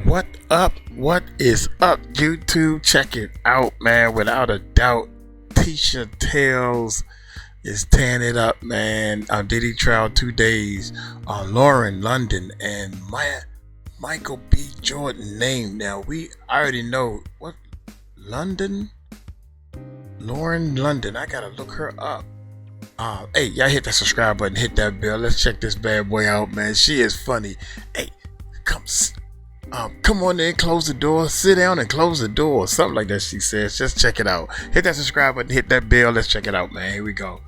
What up? What is up, YouTube? Check it out, man. Without a doubt, Tisha Tales is tearing it up, man. Diddy trial 2 days. Lauren London and Michael B. Jordan name. Now I already know what London. Lauren London. I gotta look her up. Hey, y'all hit that subscribe button, hit that bell. Let's check this bad boy out, man. She is funny. Hey, come on in, close the door, sit down and close the door. Something like that she says. Just check it out. Hit that subscribe button, hit that bell. Let's check it out, man. Here we go.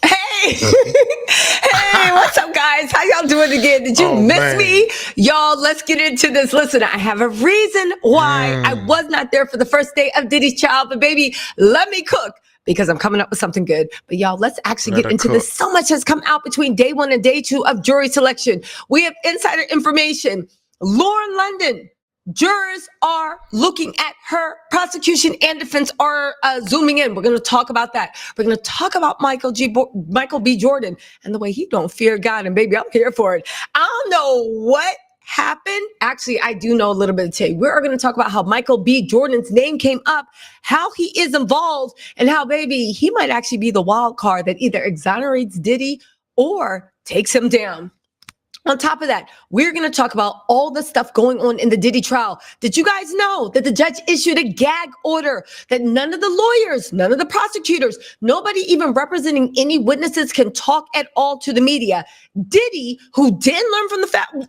Hey, hey, what's up, guys? How y'all doing again? Did you miss me? Y'all, let's get into this. Listen, I have a reason why I was not there for the first day of Diddy's trial, but baby, let me cook, because I'm coming up with something good. But y'all, let's actually get into this. So much has come out between day 1 and day 2 of jury selection. We have insider information. Lauren London, jurors are looking at her. Prosecution and defense are zooming in. We're going to talk about that. We're going to talk about Michael B. Jordan and the way he don't fear God. And baby, I'm here for it. I don't know what happened. Actually, I do know a little bit today. We're going to talk about how Michael B. Jordan's name came up, how he is involved, and how, baby, he might actually be the wild card that either exonerates Diddy or takes him down. On top of that, we're going to talk about all the stuff going on in the Diddy trial. Did you guys know that the judge issued a gag order that none of the lawyers, none of the prosecutors, nobody even representing any witnesses can talk at all to the media? Diddy, who didn't learn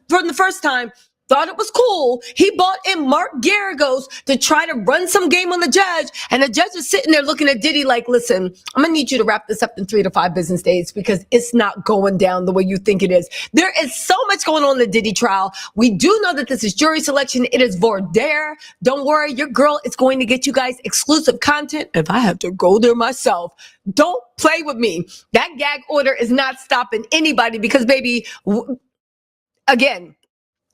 from the first time, thought it was cool. He bought in Mark Geragos to try to run some game on the judge. And the judge is sitting there looking at Diddy like, listen, I'm going to need you to wrap this up in 3 to 5 business days because it's not going down the way you think it is. There is so much going on in the Diddy trial. We do know that this is jury selection. It is voir dire. Don't worry, your girl is going to get you guys exclusive content if I have to go there myself. Don't play with me. That gag order is not stopping anybody because, baby, again,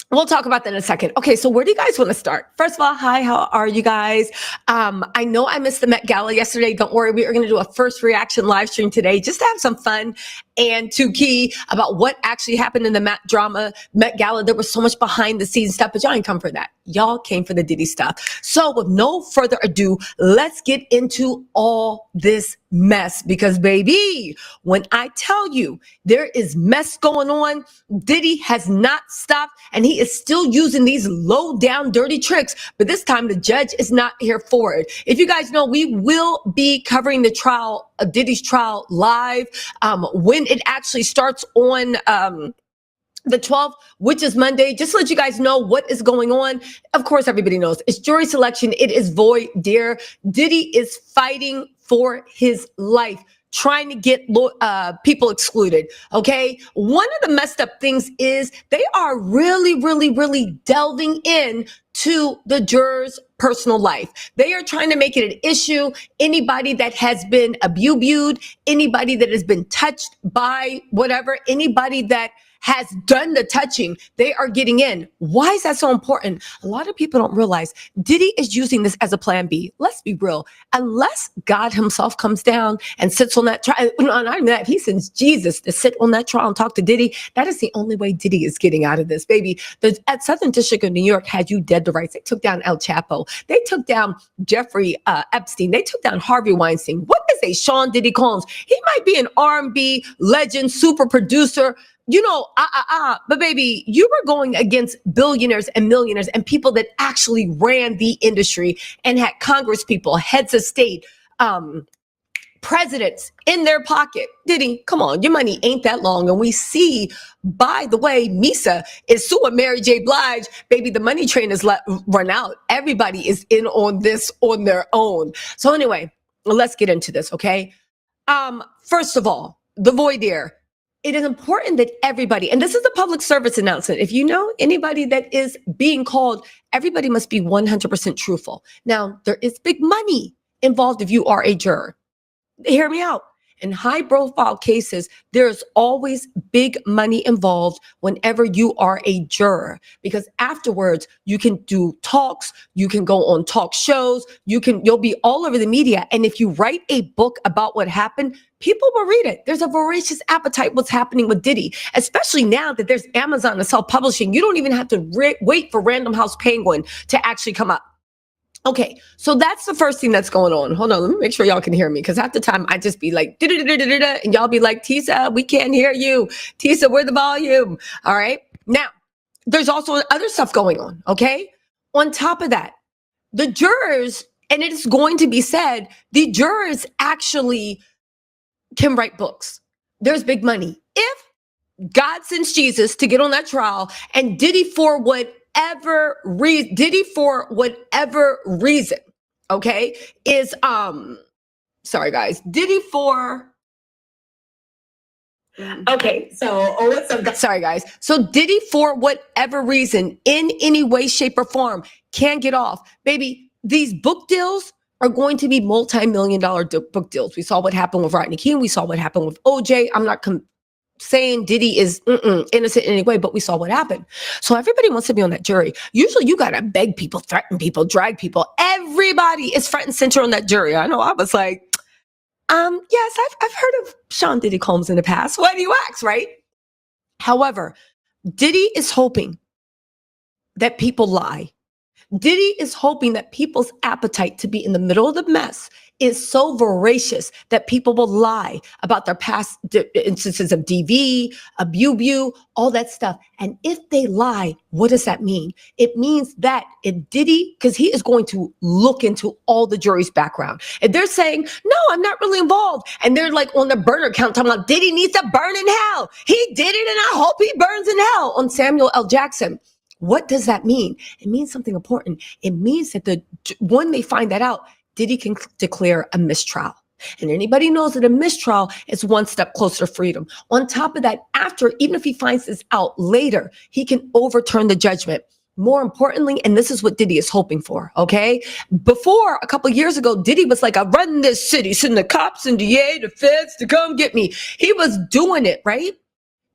we'll talk about that in a second. Okay, so where do you guys want to start? First of all, hi, how are you guys? I know I missed the Met Gala yesterday. Don't worry, we are going to do a first reaction live stream today just to have some fun and to key about what actually happened in the Met Gala. There was so much behind the scenes stuff, but y'all ain't come for that. Y'all came for the Diddy stuff. So with no further ado, let's get into all this mess because, baby, when I tell you there is mess going on, Diddy has not stopped and he is still using these low down dirty tricks, but this time the judge is not here for it. If you guys know, we will be covering the trial, Diddy's trial live when it actually starts on the 12th, which is Monday. Just to let you guys know what is going on. Of course, everybody knows it's jury selection. It is voir dire. Diddy is fighting for his life, trying to get people excluded. Okay. One of the messed up things is they are really delving in to the jurors' personal life. They are trying to make it an issue. Anybody that has been abused, anybody that has been touched by whatever, anybody that has done the touching, they are getting in. Why is that so important? A lot of people don't realize Diddy is using this as a plan B. Let's be real. Unless God himself comes down and sits on that trial, not even that, he sends Jesus to sit on that trial and talk to Diddy. That is the only way Diddy is getting out of this, baby. At Southern District of New York had you dead to rights. They took down 𝗟𝗡𝗡𝗞𝗦. They took down Jeffrey Epstein. They took down Harvey Weinstein. What is a Sean Diddy Combs? He might be an R&B legend, super producer, you know, but baby, you were going against billionaires and millionaires and people that actually ran the industry and had Congress people, heads of state, presidents in their pocket. Diddy, come on, your money ain't that long. And we see, by the way, Misa is suing Mary J. Blige. Baby, the money train is run out. Everybody is in on this on their own. So anyway, let's get into this, okay? First of all, the voir dire. It is important that everybody, and this is a public service announcement, if you know anybody that is being called, everybody must be 100% truthful. Now, there is big money involved if you are a juror. Hear me out. In high profile cases, there's always big money involved whenever you are a juror, because afterwards you can do talks, you can go on talk shows, you'll be all over the media. And if you write a book about what happened, people will read it. There's a voracious appetite what's happening with Diddy, especially now that there's Amazon and self-publishing. You don't even have to wait for Random House Penguin to actually come up. Okay, so that's the first thing that's going on. Hold on, let me make sure y'all can hear me, because half the time I just be like, and y'all be like, Tisa, we can't hear you. Tisa, where's the volume? All right. Now, there's also other stuff going on, okay? On top of that, the jurors, and it is going to be said, the jurors actually can write books. There's big money. If God sends Jesus to get on that trial and Diddy for whatever reason, okay, is sorry guys, Diddy for okay, so what's up? Sorry guys. So Diddy for whatever reason, in any way, shape, or form, can get off. Baby, these book deals are going to be multi-million-dollar book deals. We saw what happened with Rodney King. We saw what happened with OJ. I'm not saying Diddy is innocent in any way, but we saw what happened. So everybody wants to be on that jury. Usually you got to beg people, threaten people, drag people. Everybody is front and center on that jury. I know I was like, yes, I've heard of Sean Diddy Combs in the past. Why do you ask, right? However, Diddy is hoping that people lie. Diddy is hoping that people's appetite to be in the middle of the mess is so voracious that people will lie about their past instances of DV, abu, all that stuff. And if they lie, what does that mean? It means that if Diddy, because he is going to look into all the jury's background. If they're saying, no, I'm not really involved, and they're like on the burner count talking about Diddy needs to burn in hell. He did it and I hope he burns in hell on Samuel L. Jackson. What does that mean? It means something important. It means that when they find that out, Diddy can declare a mistrial. And anybody knows that a mistrial is one step closer to freedom. On top of that, even if he finds this out later, he can overturn the judgment. More importantly, and this is what Diddy is hoping for, okay? Before, a couple of years ago, Diddy was like, I run this city, send the cops and DA, the feds to come get me. He was doing it, right?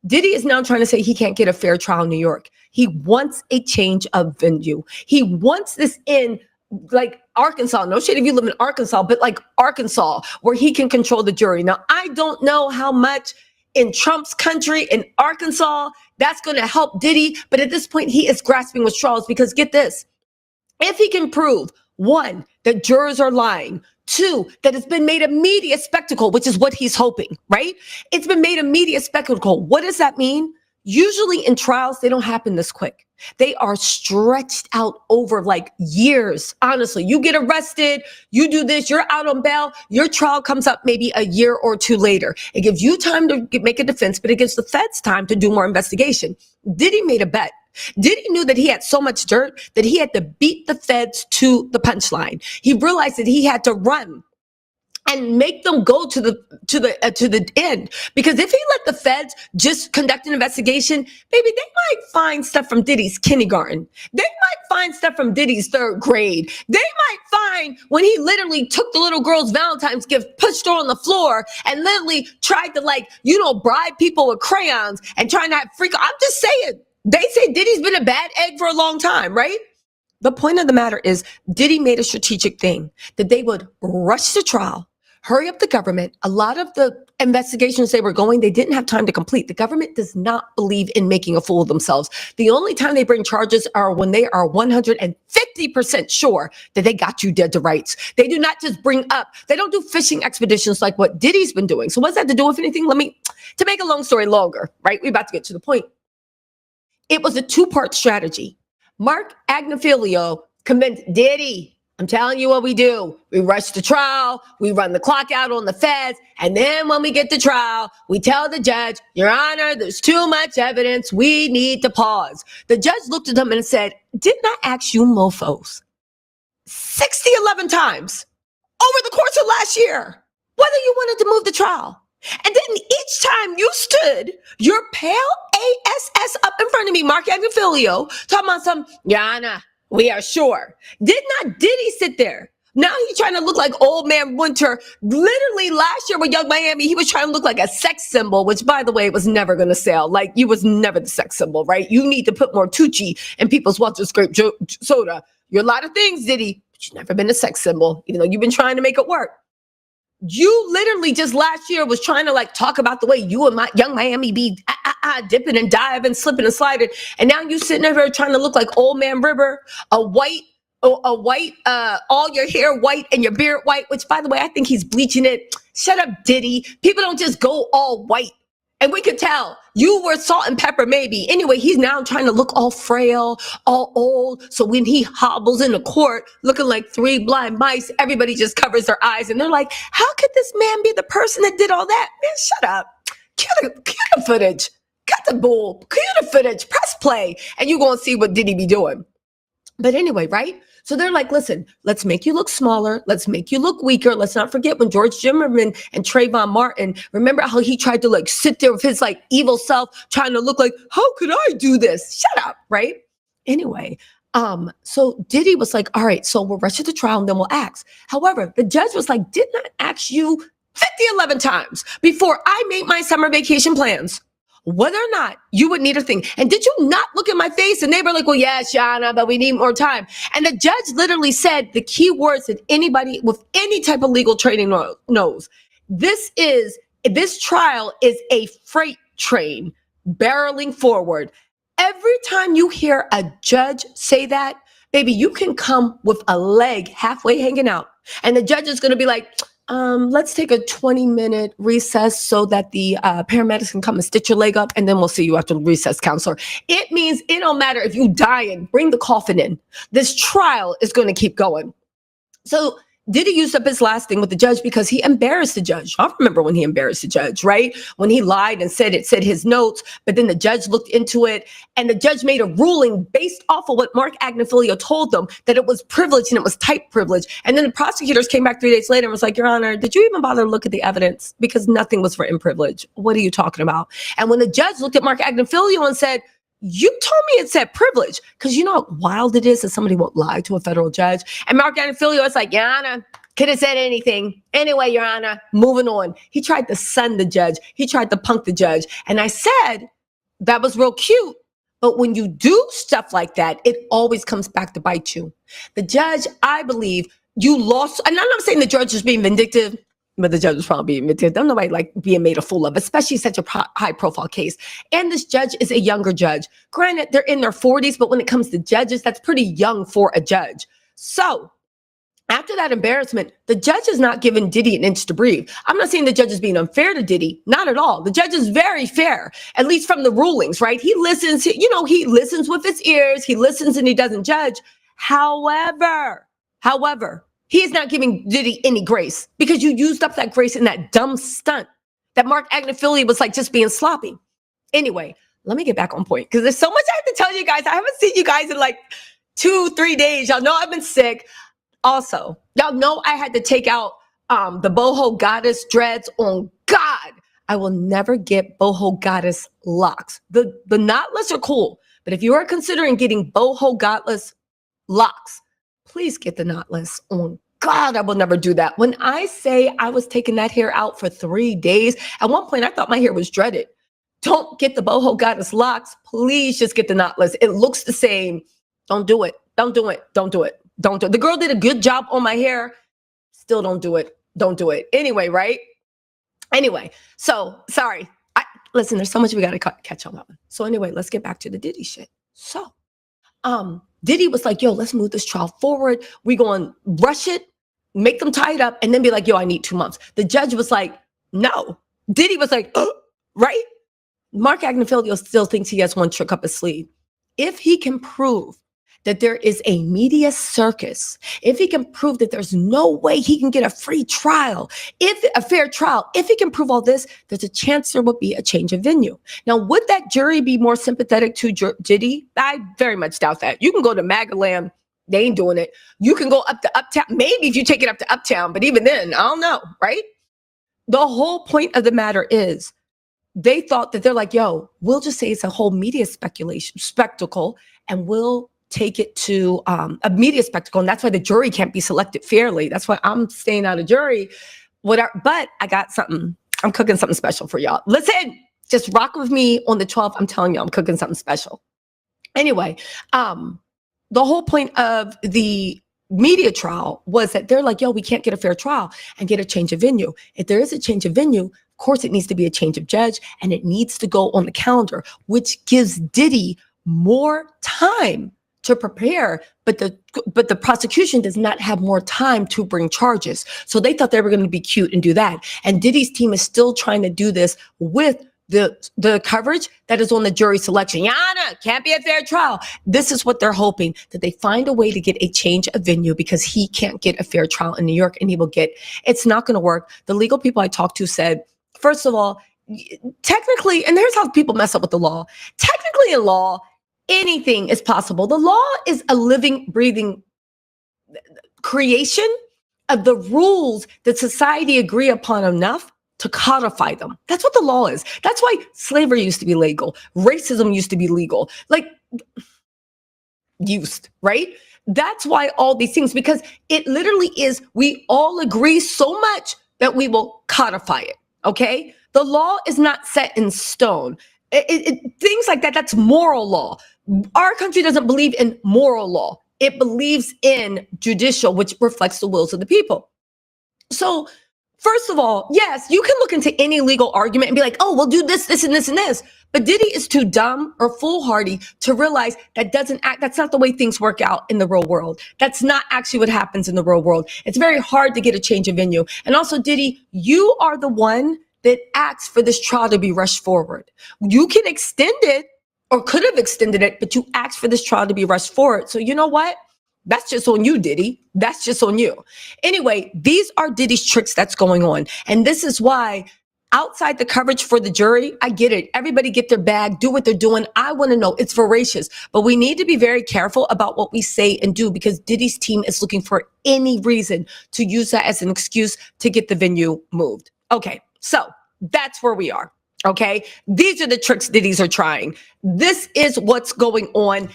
Diddy is now trying to say he can't get a fair trial in New York. He wants a change of venue. He wants this in like Arkansas. No shade if you live in Arkansas, but like Arkansas, where he can control the jury. Now, I don't know how much in Trump's country, in Arkansas, that's going to help Diddy. But at this point, he is grasping with straws, because get this, if he can prove, one, that jurors are lying, two, that it's been made a media spectacle, which is what he's hoping, right? It's been made a media spectacle. What does that mean? Usually in trials, they don't happen this quick. They are stretched out over like years. Honestly, you get arrested, you do this, you're out on bail, your trial comes up maybe a year or two later. It gives you time to make a defense, but it gives the feds time to do more investigation. Diddy made a bet. Diddy knew that he had so much dirt that he had to beat the feds to the punchline. He realized that he had to run and make them go to the end, because if he let the feds just conduct an investigation, baby, they might find stuff from Diddy's kindergarten. They might find stuff from Diddy's third grade. They might find when he literally took the little girl's Valentine's gift, pushed her on the floor, and literally tried to bribe people with crayons and trying to have freak. I'm just saying, they say Diddy's been a bad egg for a long time, right? The point of the matter is Diddy made a strategic thing that they would rush the trial, hurry up the government. A lot of the investigations they didn't have time to complete. The government does not believe in making a fool of themselves. The only time they bring charges are when they are 150% sure that they got you dead to rights. They do not just they don't do fishing expeditions like what Diddy's been doing. So what's that to do with anything? To make a long story longer, right? We're about to get to the point. It was a two-part strategy. Mark Geragos convinced Diddy, I'm telling you what we do. We rush the trial, we run the clock out on the feds, and then when we get to trial, we tell the judge, Your Honor, there's too much evidence, we need to pause. The judge looked at them and said, didn't I ask you mofos 11 times over the course of last year whether you wanted to move the trial? And then each time you stood your pale ass up in front of me, Mark Geragos, talking about Your Honor, we are sure. Did not Diddy sit there Now he's trying to look like old man Winter. Literally last year with Young Miami, he was trying to look like a sex symbol, which by the way, was never going to sell. Like you was never the sex symbol, right? You need to put more Tucci in people's Walter Scrape soda. You're a lot of things, Diddy, but you've never been a sex symbol, even though you've been trying to make it work. You literally just last year was trying to like talk about the way you and Young Miami be dipping and diving, slipping and sliding. And now you sitting over here trying to look like old man River, a white, all your hair white and your beard white, which by the way, I think he's bleaching it. Shut up, Diddy. People don't just go all white. And we could tell you were salt and pepper maybe. Anyway, he's now trying to look all frail, all old. So when he hobbles into court looking like three blind mice, everybody just covers their eyes. And they're like, how could this man be the person that did all that? Man, shut up. Cue the footage. Cut the bull. Cue the footage. Press play. And you're going to see what Diddy be doing. But anyway, right? So they're like, listen, let's make you look smaller. Let's make you look weaker. Let's not forget when George Zimmerman and Trayvon Martin, remember how he tried to like sit there with his like evil self trying to look like, how could I do this? Shut up, right? Anyway, so Diddy was like, all right, so we'll rush to the trial and then we'll ask. However, the judge was like, didn't I ask you 11 times before I made my summer vacation plans whether or not you would need a thing? And did you not look in my face? And they were like, well, yeah, Shauna, but we need more time. And the judge literally said the key words that anybody with any type of legal training knows. This trial is a freight train barreling forward. Every time you hear a judge say that, baby, you can come with a leg halfway hanging out. And the judge is going to be like, let's take a 20-minute recess so that the paramedics can come and stitch your leg up, and then we'll see you after the recess, counselor. It means it don't matter if you dying, bring the coffin in. This trial is going to keep going. So Diddy used up his last thing with the judge because he embarrassed the judge. I remember when he embarrassed the judge, right? When he lied and said his notes, but then the judge looked into it and the judge made a ruling based off of what Mark Geragos told them, that it was privilege and it was type privilege. And then the prosecutors came back 3 days later and was like, Your Honor, did you even bother to look at the evidence? Because nothing was written privilege. What are you talking about? And when the judge looked at Mark Geragos and said, you told me it said privilege, because you know how wild it is that somebody won't lie to a federal judge. And Mark Geragos was like, Your Honor, could have said anything. Anyway, Your Honor, moving on. He tried to sun the judge. He tried to punk the judge. And I said, that was real cute. But when you do stuff like that, it always comes back to bite you. The judge, I believe, you lost. And I'm not saying the judge is being vindictive, but the judge was probably being vindictive. Don't nobody like being made a fool of, especially such a high profile case. And this judge is a younger judge. Granted, they're in their 40s, but when it comes to judges, that's pretty young for a judge. So after that embarrassment, the judge is not giving Diddy an inch to breathe. I'm not saying the judge is being unfair to Diddy. Not at all. The judge is very fair, at least from the rulings, right? He listens, he listens with his ears. He listens and he doesn't judge. However, he is not giving Diddy any grace because you used up that grace in that dumb stunt that Mark Geragos was like just being sloppy. Anyway, let me get back on point because there's so much I have to tell you guys. I haven't seen you guys in like 2-3 days. Y'all know I've been sick. Also, y'all know I had to take out the boho goddess dreads on God. I will never get boho goddess locks. The knotless are cool, but if you are considering getting boho goddess locks, please get the knotless on God. I will never do that. When I say I was taking that hair out for 3 days, at one point I thought my hair was dreaded. Don't get the boho goddess locks. Please just get the knotless. It looks the same. Don't do it. Don't do it. Don't do it. Don't do it. The girl did a good job on my hair. Still don't do it. Don't do it. Anyway, right? Anyway, so sorry. Listen, there's so much we got to catch on that one. So anyway, let's get back to the Diddy shit. So, Diddy was like, yo, let's move this trial forward. We going to rush it, make them tie it up, and then be like, yo, I need 2 months. The judge was like, no. Diddy was like, right? Mark Geragos still thinks he has one trick up his sleeve. If he can prove that there is a media circus, if he can prove that there's no way he can get a fair trial, if he can prove all this, there's a chance there will be a change of venue. Now, would that jury be more sympathetic to Diddy? I very much doubt that. You can go to Magaland, they ain't doing it. You can go up to Uptown, maybe if you take it up to Uptown, but even then, I don't know, right? The whole point of the matter is they thought that they're like, yo, we'll just say it's a whole media spectacle, and we'll take it to a media spectacle. And that's why the jury can't be selected fairly. That's why I'm staying out of jury. Whatever. But I got something. I'm cooking something special for y'all. Listen, just rock with me on the 12th. I'm telling you, I'm cooking something special. Anyway, the whole point of the media trial was that they're like, yo, we can't get a fair trial and get a change of venue. If there is a change of venue, of course, it needs to be a change of judge and it needs to go on the calendar, which gives Diddy more time to prepare. But the prosecution does not have more time to bring charges. So they thought they were going to be cute and do that. And Diddy's team is still trying to do this with the coverage that is on the jury selection. Yana, can't be a fair trial. This is what they're hoping, that they find a way to get a change of venue because he can't get a fair trial in New York and he will get, it's not going to work. The legal people I talked to said, first of all, technically, and here's how people mess up with the law. Technically in law, anything is possible. The law is a living, breathing creation of the rules that society agree upon enough to codify them. That's what the law is. That's why slavery used to be legal. Racism used to be legal. Like, used, right? That's why all these things, because it literally is, we all agree so much that we will codify it, okay? The law is not set in stone. Things like that, that's moral law. Our country doesn't believe in moral law. It believes in judicial, which reflects the wills of the people. So, first of all, yes, you can look into any legal argument and be like, oh, we'll do this, this, and this, and this. But Diddy is too dumb or foolhardy to realize that's not the way things work out in the real world. That's not actually what happens in the real world. It's very hard to get a change of venue. And also, Diddy, you are the one that asked for this trial to be rushed forward. You can extend it or could have extended it, but you asked for this trial to be rushed forward. So you know what? That's just on you, Diddy. That's just on you. Anyway, these are Diddy's tricks that's going on. And this is why outside the coverage for the jury, I get it. Everybody get their bag, do what they're doing. I want to know. It's voracious. But we need to be very careful about what we say and do because Diddy's team is looking for any reason to use that as an excuse to get the venue moved. Okay, so that's where we are. Okay, these are the tricks Diddy's are trying. This is what's going on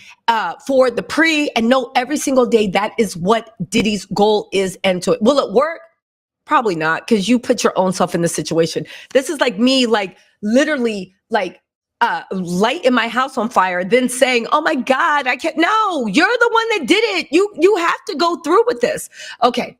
for the pre, and know every single day that is what Diddy's goal is. And to it, will it work? Probably not, because you put your own self in the situation. This is like me, like literally, like lighting my house on fire, then saying, "Oh my God, I can't." No, you're the one that did it. You have to go through with this. Okay.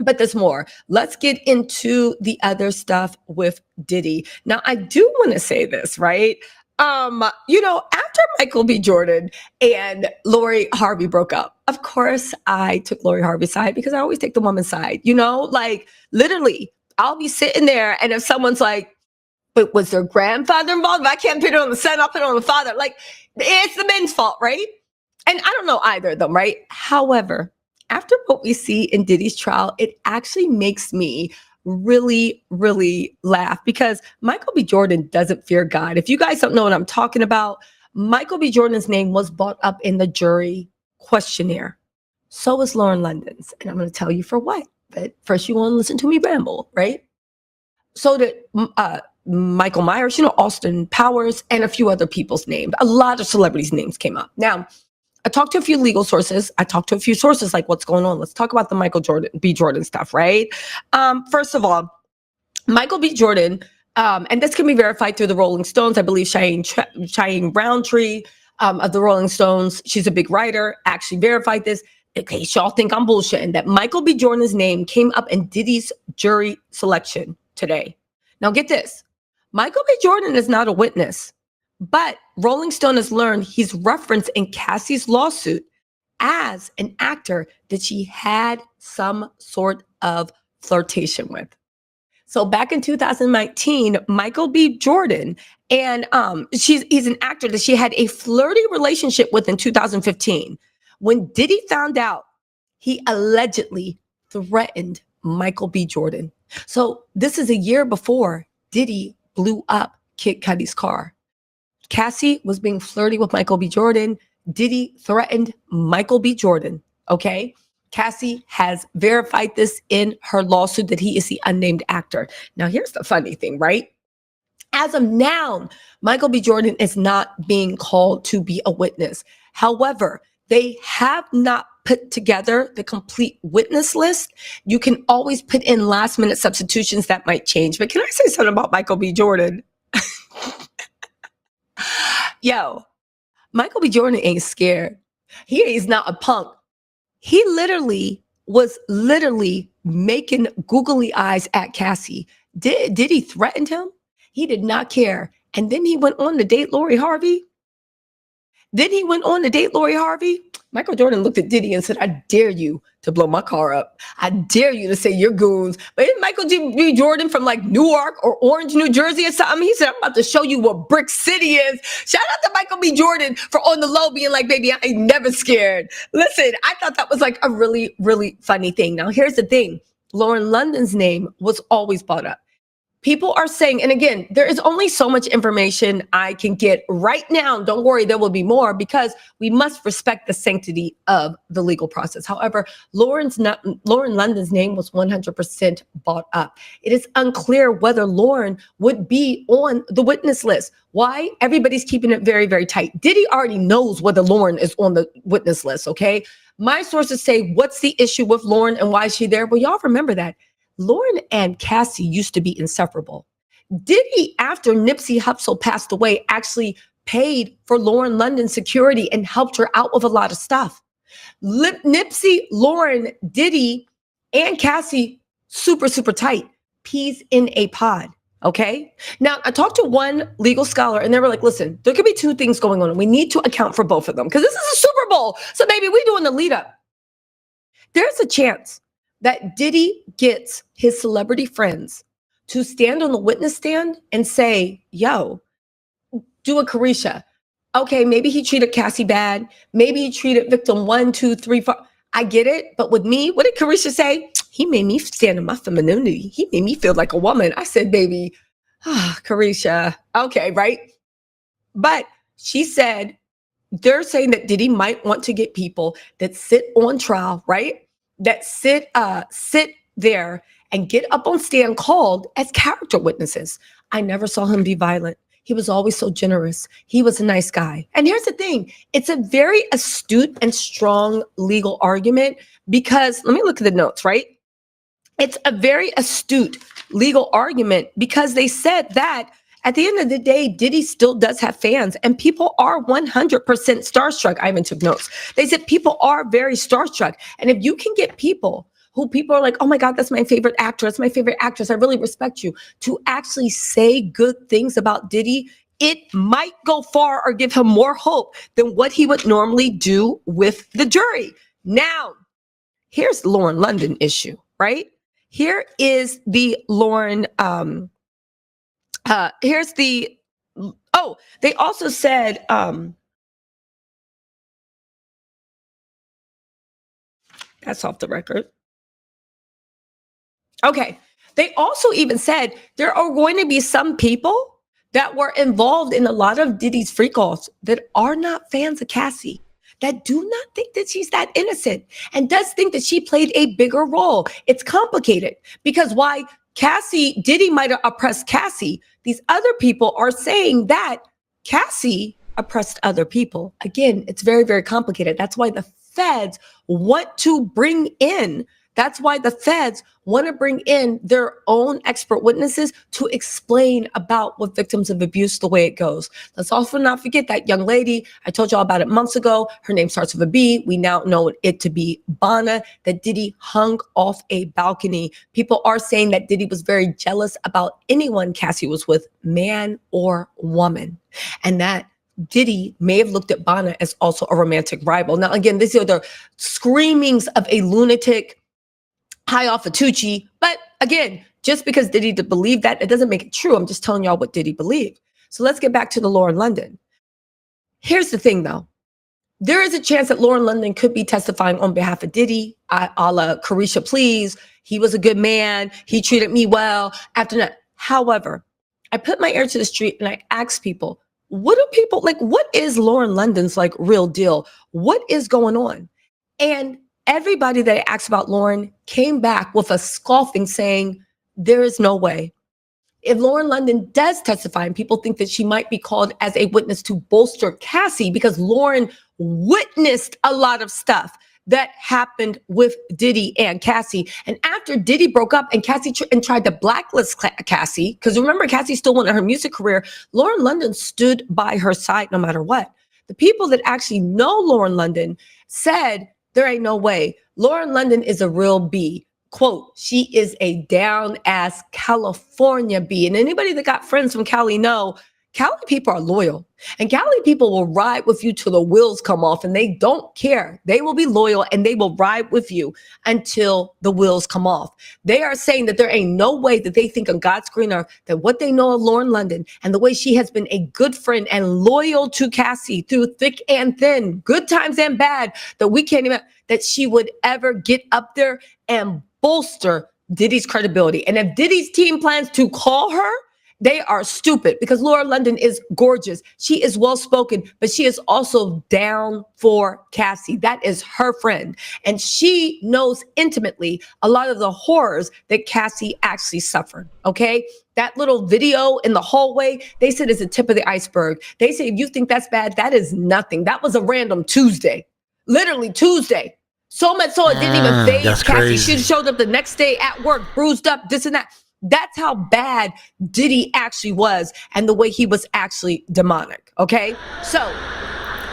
But there's more. Let's get into the other stuff with Diddy. Now, I do want to say this, right? After Michael B. Jordan and Lori Harvey broke up, of course, I took Lori Harvey's side because I always take the woman's side, like literally I'll be sitting there. And if someone's like, but was their grandfather involved? If I can't put it on the son, I'll put it on the father. Like, it's the men's fault, right? And I don't know either of them, right? However, after what we see in Diddy's trial, it actually makes me really, really laugh because Michael B. Jordan doesn't fear God. If you guys don't know what I'm talking about, Michael B. Jordan's name was brought up in the jury questionnaire. So is Lauren London's. And I'm going to tell you for what. But first you want to listen to me ramble, right? So did Michael Myers, Austin Powers, and a few other people's names. A lot of celebrities' names came up. Now, I talked to a few legal sources. I talked to a few sources like, what's going on? Let's talk about the Michael B. Jordan stuff, right? First of all, Michael B. Jordan, and this can be verified through the Rolling Stones. I believe Cheyenne Roundtree of the Rolling Stones, she's a big writer, actually verified this. In case y'all think I'm bullshitting, that Michael B. Jordan's name came up in Diddy's jury selection today. Now get this. Michael B. Jordan is not a witness. But Rolling Stone has learned he's referenced in Cassie's lawsuit as an actor that she had some sort of flirtation with. So back in 2019, Michael B. Jordan, and he's an actor that she had a flirty relationship with in 2015. When Diddy found out, he allegedly threatened Michael B. Jordan. So this is a year before Diddy blew up Kid Cudi's car. Cassie was being flirty with Michael B. Jordan. Diddy threatened Michael B. Jordan, okay? Cassie has verified this in her lawsuit that he is the unnamed actor. Now, here's the funny thing, right? As of now, Michael B. Jordan is not being called to be a witness. However, they have not put together the complete witness list. You can always put in last minute substitutions that might change. But can I say something about Michael B. Jordan? Yo, Michael B. Jordan ain't scared. He is not a punk. He was making googly eyes at Cassie. Did he threaten him? He did not care. And then he went on to date Lori Harvey. Michael Jordan looked at Diddy and said, I dare you to blow my car up. I dare you to say you're goons. But isn't Michael B. Jordan from like Newark or Orange, New Jersey or something? He said, I'm about to show you what Brick City is. Shout out to Michael B. Jordan for on the low being like, baby, I ain't never scared. Listen, I thought that was like a really, really funny thing. Now, here's the thing. Lauren London's name was always brought up. People are saying, and again, there is only so much information I can get right now. Don't worry, there will be more because we must respect the sanctity of the legal process. However, Lauren London's name was 100% brought up. It is unclear whether Lauren would be on the witness list. Why? Everybody's keeping it very, very tight. Diddy already knows whether Lauren is on the witness list, okay? My sources say, what's the issue with Lauren and why is she there? Well, y'all remember that. Lauren and Cassie used to be inseparable. Diddy, after Nipsey Hussle passed away, actually paid for Lauren London's security and helped her out with a lot of stuff. Nipsey, Lauren, Diddy, and Cassie, super, super tight. Peas in a pod, okay? Now, I talked to one legal scholar, and they were like, listen, there could be two things going on, and we need to account for both of them, because this is a Super Bowl. So, baby, we're doing the lead up. There's a chance that Diddy gets his celebrity friends to stand on the witness stand and say, yo, do a Carisha. Okay, maybe he treated Cassie bad. Maybe he treated victim 1, 2, 3, 4. I get it. But with me, what did Carisha say? He made me stand in my femininity. He made me feel like a woman. I said, baby, Carisha. Okay, right? But she said, they're saying that Diddy might want to get people that sit on trial, right? That sit there and get up on stand called as character witnesses. I never saw him be violent. He was always so generous. He was a nice guy. And here's the thing. It's a very astute and strong legal argument because, let me look at the notes, right? It's a very astute legal argument because they said that at the end of the day, Diddy still does have fans and people are 100% starstruck. I even took notes. They said people are very starstruck. And if you can get people who people are like, oh my God, that's my favorite actor. That's my favorite actress. I really respect you to actually say good things about Diddy, it might go far or give him more hope than what he would normally do with the jury. Now, here's the Lauren London issue, right? Here is the Lauren, they also said, that's off the record. Okay. They also even said there are going to be some people that were involved in a lot of Diddy's freak-offs that are not fans of Cassie, that do not think that she's that innocent and does think that she played a bigger role. It's complicated because why Diddy might have oppressed Cassie, these other people are saying that Cassie oppressed other people. Again, it's very, very complicated. That's why the feds want to bring in their own expert witnesses to explain about what victims of abuse, the way it goes. Let's also not forget that young lady. I told y'all about it months ago. Her name starts with a B. We now know it to be 𝗂𝗓, that Diddy hung off a balcony. People are saying that Diddy was very jealous about anyone Cassie was with, man or woman. And that Diddy may have looked at 𝗂𝗓 as also a romantic rival. Now, again, these are the screamings of a lunatic high off a Tucci. But again, just because Diddy believed that, it doesn't make it true. I'm just telling y'all what Diddy believed. So let's get back to the Lauren London. Here's the thing, though. There is a chance that Lauren London could be testifying on behalf of Diddy, a la Carisha, please. He was a good man. He treated me well. After that, however, I put my ear to the street and I asked people, what is Lauren London's like real deal? What is going on? And everybody that I asked about Lauren came back with a scoffing saying, there is no way. If Lauren London does testify and people think that she might be called as a witness to bolster Cassie because Lauren witnessed a lot of stuff that happened with Diddy and Cassie. And after Diddy broke up and Cassie tried to blacklist Cassie, because remember, Cassie still wanted her music career, Lauren London stood by her side no matter what. The people that actually know Lauren London said, there ain't no way. Lauren London is a real B. Quote, she is a down-ass California B. And anybody that got friends from Cali know, Cali people are loyal. And Cali people will ride with you till the wheels come off, and they don't care. They will be loyal and they will ride with you until the wheels come off. They are saying that there ain't no way that they think on God's green earth that what they know of Lauren London and the way she has been a good friend and loyal to Cassie through thick and thin, good times and bad, that we can't even, that she would ever get up there and bolster Diddy's credibility. And if Diddy's team plans to call her, they are stupid, because Lauren London is gorgeous. She is well-spoken, but she is also down for Cassie. That is her friend. And she knows intimately a lot of the horrors that Cassie actually suffered, okay? That little video in the hallway, they said is the tip of the iceberg. They say, if you think that's bad, that is nothing. That was a random Tuesday, literally Tuesday. So much so it didn't even faze Cassie. Crazy. She showed up the next day at work, bruised up, this and that. That's how bad Diddy actually was and the way he was actually demonic, okay? So,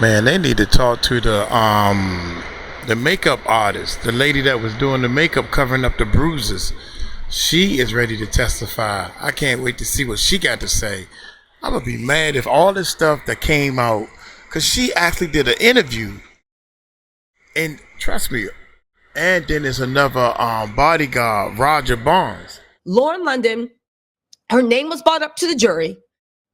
man, they need to talk to the makeup artist, the lady that was doing the makeup covering up the bruises. She is ready to testify. I can't wait to see what she got to say. I'm gonna be mad if all this stuff that came out, because she actually did an interview, and trust me, and then there's another bodyguard, Roger Barnes. Lauren London, her name was brought up to the jury.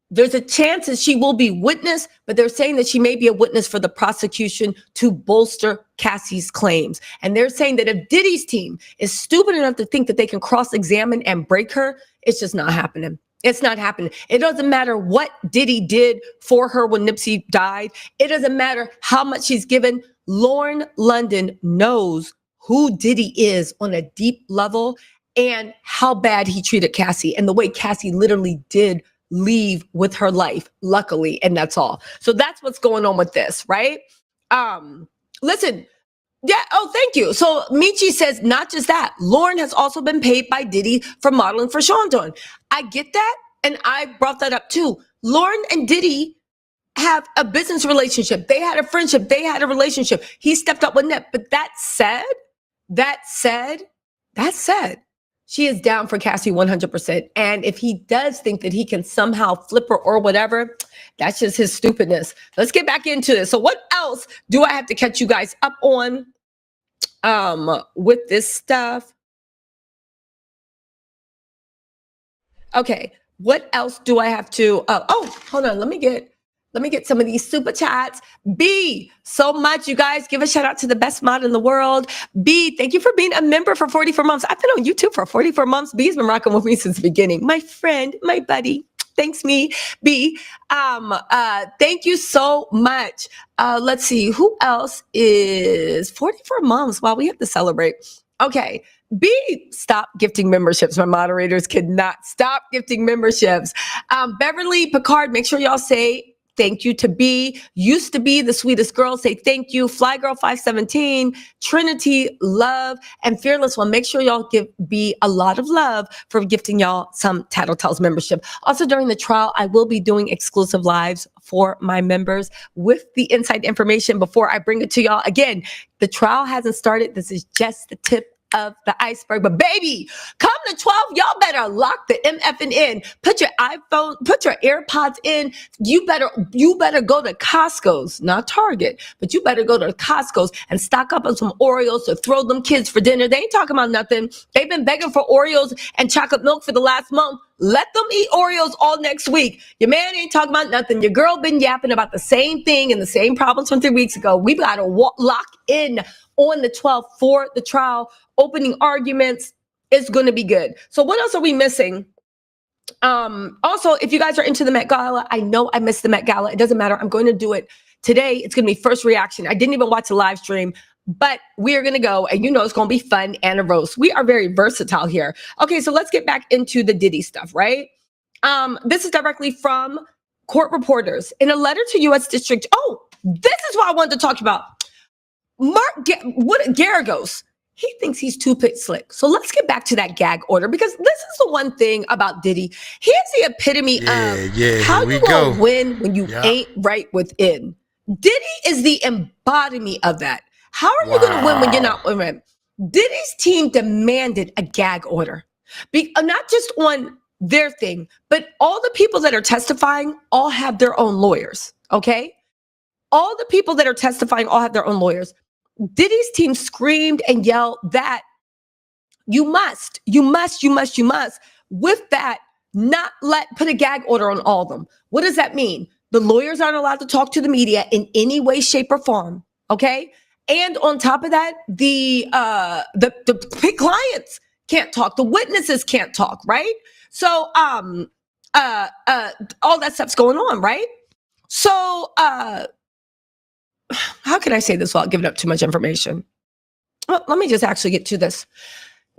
There's a chance that she will be witness, but they're saying that she may be a witness for the prosecution to bolster Cassie's claims. And they're saying that if Diddy's team is stupid enough to think that they can cross-examine and break her, it's just not happening. It's not happening. It doesn't matter what Diddy did for her when Nipsey died. It doesn't matter how much he's given. Lauren London knows who Diddy is on a deep level and how bad he treated Cassie and the way Cassie literally did leave with her life, luckily, and that's all. So that's what's going on with this, right? Listen, yeah, oh, thank you. So Michi says, not just that, Lauren has also been paid by Diddy for modeling for Sean Don. I get that, and I brought that up too. Lauren and Diddy have a business relationship. They had a friendship. They had a relationship. He stepped up with Nip. But that said, she is down for Cassie 100%. And if he does think that he can somehow flip her or whatever, that's just his stupidness. Let's get back into this. So what else do I have to catch you guys up on with this stuff? Okay, what else do I have to, hold on, let me get some of these super chats. B, so much, you guys. Give a shout out to the best mod in the world. B, thank you for being a member for 44 months. I've been on YouTube for 44 months. B's been rocking with me since the beginning. My friend, my buddy. Thanks, me, B. Thank you so much. Let's see, who else is 44 months? Wow, we have to celebrate. Okay. B, stop gifting memberships. My moderators cannot stop gifting memberships. Beverly Picard, make sure y'all say thank you to B. Used to be the sweetest girl. Say thank you. Fly Girl 517, Trinity, Love, and Fearless One. Make sure y'all give B a lot of love for gifting y'all some Tattletales membership. Also, during the trial, I will be doing exclusive lives for my members with the inside information before I bring it to y'all. Again, the trial hasn't started. This is just the tip of the iceberg. But baby, come to 12, y'all better lock the MFing in. Put your iPhone, put your AirPods in. You better go to Costco's, not Target, but you better go to Costco's and stock up on some Oreos to throw them kids for dinner. They ain't talking about nothing. They've been begging for Oreos and chocolate milk for the last month. Let them eat Oreos all next week. Your man ain't talking about nothing. Your girl been yapping about the same thing and the same problems from 3 weeks ago. We got to lock in on the 12th for the trial. Opening arguments is going to be good. So what else are we missing? Also, if you guys are into the Met Gala, I know I missed the Met Gala. It doesn't matter. I'm going to do it today. It's going to be first reaction. I didn't even watch the live stream, but we are going to go, and you know it's going to be fun and a roast. We are very versatile here. Okay, so let's get back into the Diddy stuff, right? This is directly from court reporters in a letter to U.S. District. Oh, this is what I wanted to talk about. Mark Geragos. He thinks he's too slick. So let's get back to that gag order, because this is the one thing about Diddy. He is the epitome of how you gonna win when you ain't right within. Diddy is the embodiment of that. How are you going to win when you're not winning? Diddy's team demanded a gag order, not just on their thing, but all the people that are testifying all have their own lawyers, okay? All the people that are testifying all have their own lawyers. Diddy's team screamed and yelled that you must, with that, not put a gag order on all of them. What does that mean? The lawyers aren't allowed to talk to the media in any way, shape, or form, okay? And on top of that, the clients can't talk, the witnesses can't talk, right? So all that stuff's going on, right? So how can I say this without giving up too much information? Well, let me just actually get to this.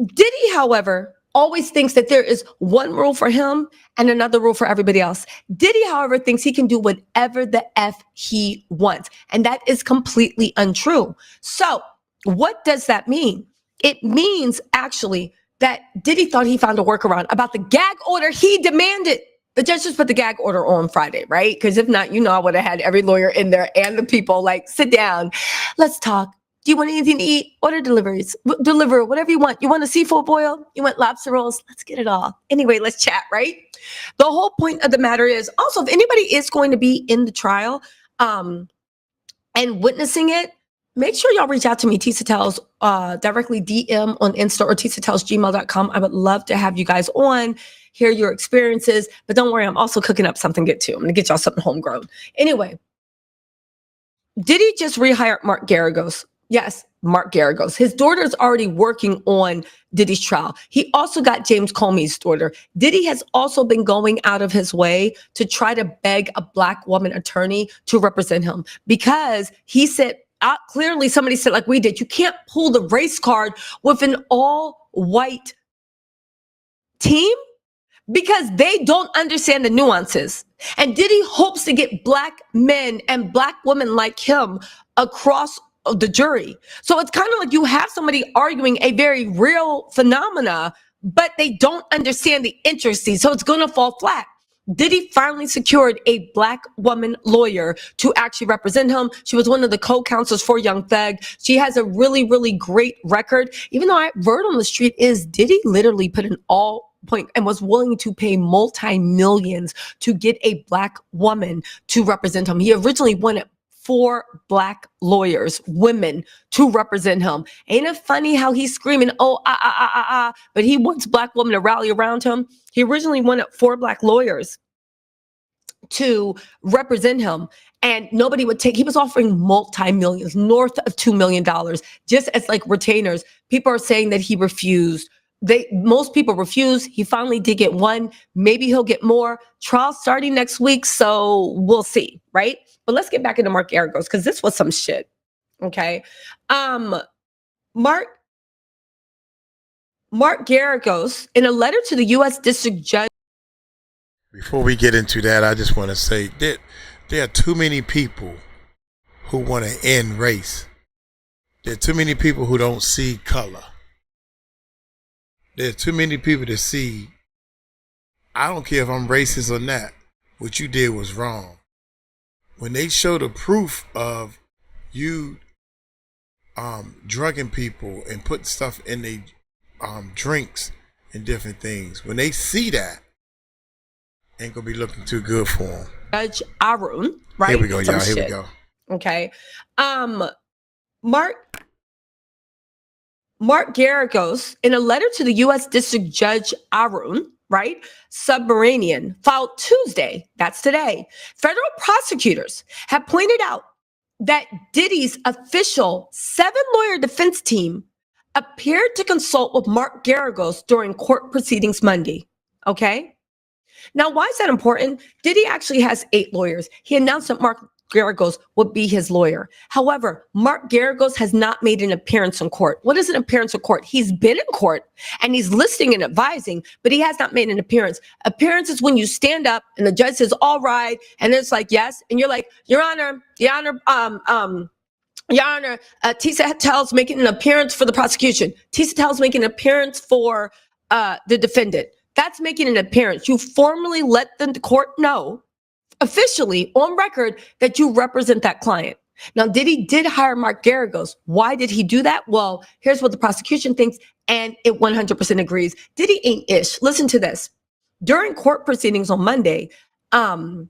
Diddy, however, always thinks that there is one rule for him and another rule for everybody else. Diddy, however, thinks he can do whatever the F he wants. And that is completely untrue. So what does that mean? It means actually that Diddy thought he found a workaround about the gag order he demanded. The judge just put the gag order on Friday, right? Because if not, I would have had every lawyer in there and the people like, sit down, let's talk. Do you want anything to eat? Order deliveries. Deliver whatever you want. You want a seafood boil? You want lobster rolls? Let's get it all. Anyway, let's chat, right? The whole point of the matter is also, if anybody is going to be in the trial and witnessing it, make sure y'all reach out to me, 𝗟𝗡𝗡𝗞𝗦, directly DM on Insta or 𝗟𝗡𝗡𝗡𝗏@gmail.com. I would love to have you guys on, hear your experiences. But don't worry, I'm also cooking up something good too. I'm going to get y'all something homegrown. Anyway, Diddy just rehired Mark Geragos. Yes, Mark Geragos. His daughter is already working on Diddy's trial. He also got James Comey's daughter. Diddy has also been going out of his way to try to beg a Black woman attorney to represent him, because he said, clearly somebody said, like we did, you can't pull the race card with an all-white team because they don't understand the nuances. And Diddy hopes to get Black men and Black women like him across the jury. So it's kind of like you have somebody arguing a very real phenomena, but they don't understand the intricacies. So it's going to fall flat. Diddy finally secured a Black woman lawyer to actually represent him. She was one of the co-counsels for Young Thug. She has a really, really great record. Even though word on the street is Diddy literally put an all point and was willing to pay multi-millions to get a Black woman to represent him. He originally wanted 4 Black lawyers, women, to represent him. Ain't it funny how he's screaming, but he wants Black women to rally around him? He originally wanted 4 Black lawyers to represent him, and nobody would take. He was offering multi-millions, north of $2 million, just as like retainers. People are saying that he refused. Most people refuse. He finally did get one. Maybe he'll get more. Trial starting next week, so we'll see, right? But let's get back into Mark Geragos, because this was some shit. Okay. Mark Geragos, in a letter to the U.S. District Judge. Before we get into that, I just want to say that there are too many people who want to end race. There are too many people who don't see color. There are too many people that see, I don't care if I'm racist or not, what you did was wrong. When they show the proof of you drugging people and putting stuff in their drinks and different things, when they see that, ain't gonna be looking too good for them. Judge Arun, right? Here we go, y'all. Here we go. Okay. Mark Geragos, in a letter to the U.S. District Judge Arun, right, Subramanian, filed Tuesday, that's today, federal prosecutors have pointed out that Diddy's official 7-lawyer defense team appeared to consult with Mark Geragos during court proceedings Monday. Okay? Now, why is that important? Diddy actually has 8 lawyers. He announced that Mark Geragos would be his lawyer. However, Mark Geragos has not made an appearance in court. What is an appearance in court? He's been in court and he's listening and advising, but he has not made an appearance. Appearance is when you stand up and the judge says, all right. And it's like, yes. And you're like, Your Honor, 𝗟𝗓𝗡𝗞𝗦 tells making an appearance for the prosecution. 𝗟𝗓𝗡𝗞𝗦 tells making an appearance for the defendant. That's making an appearance. You formally let the court know officially on record that you represent that client. Now, Diddy did hire Mark Geragos. Why did he do that? Well, here's what the prosecution thinks, and it 100% agrees. Diddy ain't ish. Listen to this. During court proceedings on Monday, the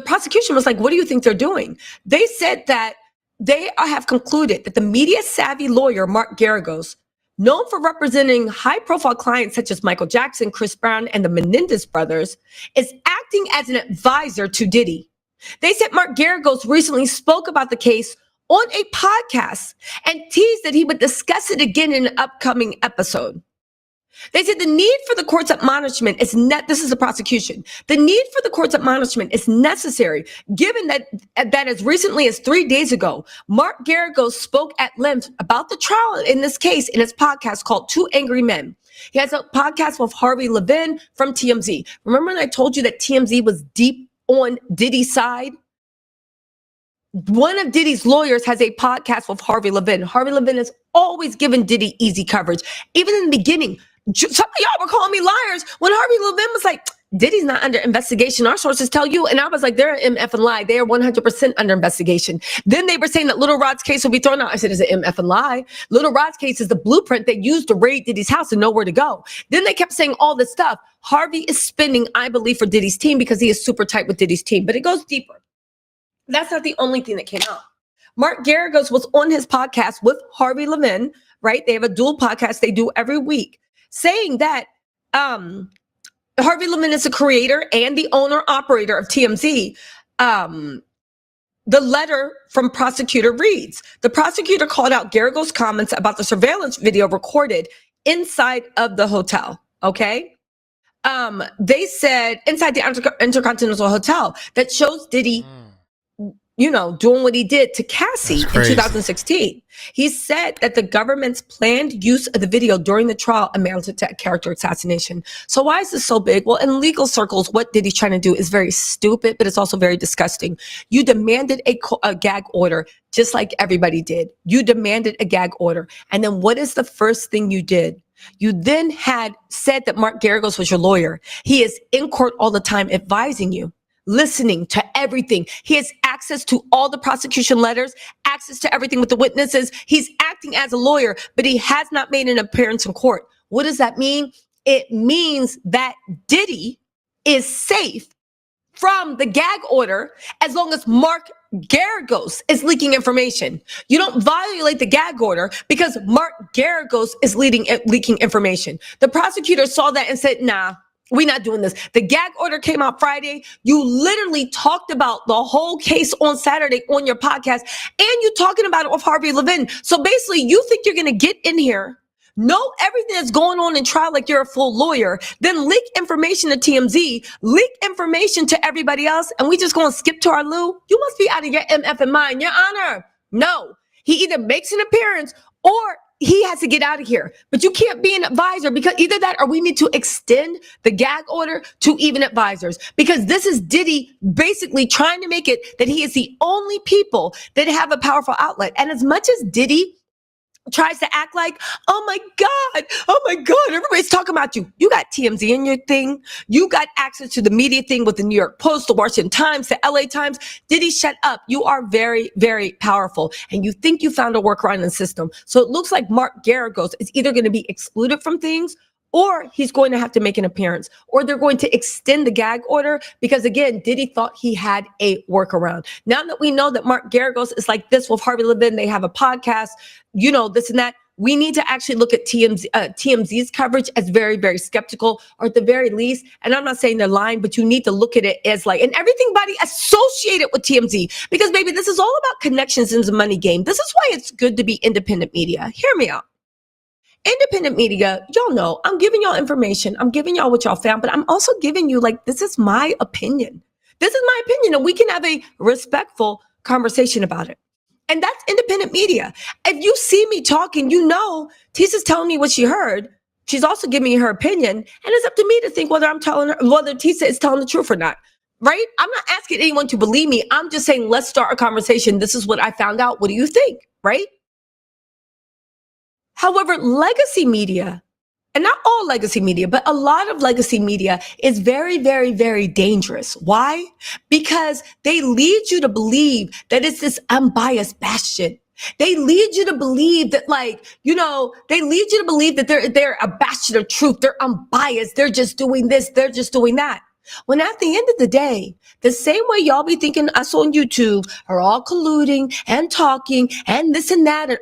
prosecution was like, what do you think they're doing? They said that they have concluded that the media-savvy lawyer, Mark Geragos, known for representing high-profile clients such as Michael Jackson, Chris Brown, and the Menendez brothers, is acting as an advisor to Diddy. They said Mark Geragos recently spoke about the case on a podcast and teased that he would discuss it again in an upcoming episode. They said the need for the court's admonishment is this is the prosecution. The need for the court's admonishment is necessary, given that as recently as 3 days ago, Mark Geragos spoke at length about the trial in this case in his podcast called Two Angry Men. He has a podcast with 𝗗𝗡𝗡𝗞𝗦 from TMZ. Remember when I told you that TMZ was deep on Diddy's side? One of Diddy's lawyers has a podcast with 𝗗𝗡𝗡𝗞𝗦. 𝗗𝗡𝗡𝗞𝗦 has always given Diddy easy coverage. Even in the beginning, some of y'all were calling me liars when 𝗗𝗡𝗡𝗞𝗦 was like, Diddy's not under investigation. Our sources tell you. And I was like, they're an MF and lie. They are 100% under investigation. Then they were saying that Little Rod's case will be thrown out. I said, it's an MF and lie. Little Rod's case is the blueprint they used to raid Diddy's house and know where to go. Then they kept saying all this stuff. Harvey is spending, I believe, for Diddy's team because he is super tight with Diddy's team. But it goes deeper. That's not the only thing that came out. Mark Geragos was on his podcast with 𝗗𝗡𝗡𝗞𝗦, right? They have a dual podcast they do every week, saying that 𝗗𝗡𝗡𝗞𝗦 is the creator and the owner-operator of TMZ. The letter from prosecutor reads, the prosecutor called out Geragos' comments about the surveillance video recorded inside of the hotel, okay? They said inside the Intercontinental Hotel that shows Diddy doing what he did to Cassie in 2016. He said that the government's planned use of the video during the trial amounted to a character assassination. So why is this so big? Well, in legal circles, what Diddy's trying to do is very stupid, but it's also very disgusting. You demanded a gag order, just like everybody did. You demanded a gag order. And then what is the first thing you did? You then had said that Mark Geragos was your lawyer. He is in court all the time advising you, listening to everything. He has access to all the prosecution letters, access to everything with the witnesses. He's acting as a lawyer, but he has not made an appearance in court. What does that mean? It means that Diddy is safe from the gag order as long as Mark Geragos is leaking information. You don't violate the gag order because Mark Geragos is leaking information. The prosecutor saw that and said, nah, we're not doing this. The gag order came out Friday. You literally talked about the whole case on Saturday on your podcast, and you talking about it with 𝗗𝗡𝗡𝗞𝗦. So basically, you think you're going to get in here, know everything that's going on in trial like you're a full lawyer, then leak information to TMZ, leak information to everybody else, and we just going to skip to our Lou? You must be out of your MF and mind. Your Honor, no. He either makes an appearance or he has to get out of here. But you can't be an advisor because either that or we need to extend the gag order to even advisors, because this is Diddy basically trying to make it that he is the only people that have a powerful outlet. And as much as Diddy tries to act like, oh my God, everybody's talking about you. You got TMZ in your thing. You got access to the media thing with the New York Post, the Washington Times, the LA Times. Diddy, shut up. You are very, very powerful. And you think you found a workaround in the system. So it looks like Mark Geragos is either going to be excluded from things, or he's going to have to make an appearance, or they're going to extend the gag order because, again, Diddy thought he had a workaround. Now that we know that Mark Geragos is like this with 𝗗𝗡𝗡𝗞𝗦, they have a podcast, this and that, we need to actually look at TMZ's coverage as very, very skeptical, or at the very least, and I'm not saying they're lying, but you need to look at it as like, and everybody associated with TMZ, because, baby, this is all about connections in the money game. This is why it's good to be independent media. Hear me out. Independent media, y'all know, I'm giving y'all information. I'm giving y'all what y'all found, but I'm also giving you, this is my opinion. This is my opinion, and we can have a respectful conversation about it. And that's independent media. If you see me talking, you know Tissa's telling me what she heard. She's also giving me her opinion, and it's up to me to think whether I'm telling her, whether Tissa is telling the truth or not. Right? I'm not asking anyone to believe me. I'm just saying, let's start a conversation. This is what I found out. What do you think? Right? However, legacy media, and not all legacy media, but a lot of legacy media is very, very, very dangerous. Why? Because they lead you to believe that it's this unbiased bastion. They lead you to believe that, like, you know, they lead you to believe that they're a bastion of truth. They're unbiased. They're just doing this. They're just doing that. When at the end of the day, the same way y'all be thinking us on YouTube are all colluding and talking and this and that and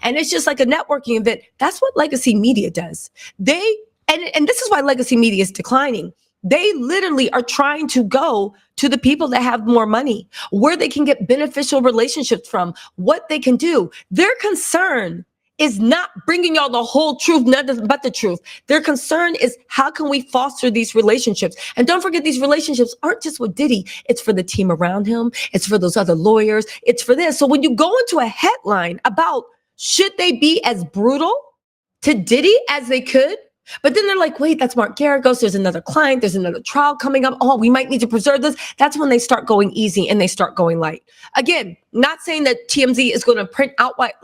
and it's just like a networking event. That's what legacy media does. And this is why legacy media is declining. They literally are trying to go to the people that have more money, where they can get beneficial relationships from, what they can do. Their concern is not bringing y'all the whole truth, nothing but the truth. Their concern is, how can we foster these relationships? And don't forget, these relationships aren't just with Diddy. It's for the team around him. It's for those other lawyers. It's for this. So when you go into a headline about should they be as brutal to Diddy as they could, but then they're like, wait, that's Mark Geragos. There's another client. There's another trial coming up. Oh, we might need to preserve this. That's when they start going easy and they start going light. Again, not saying that TMZ is going to print outright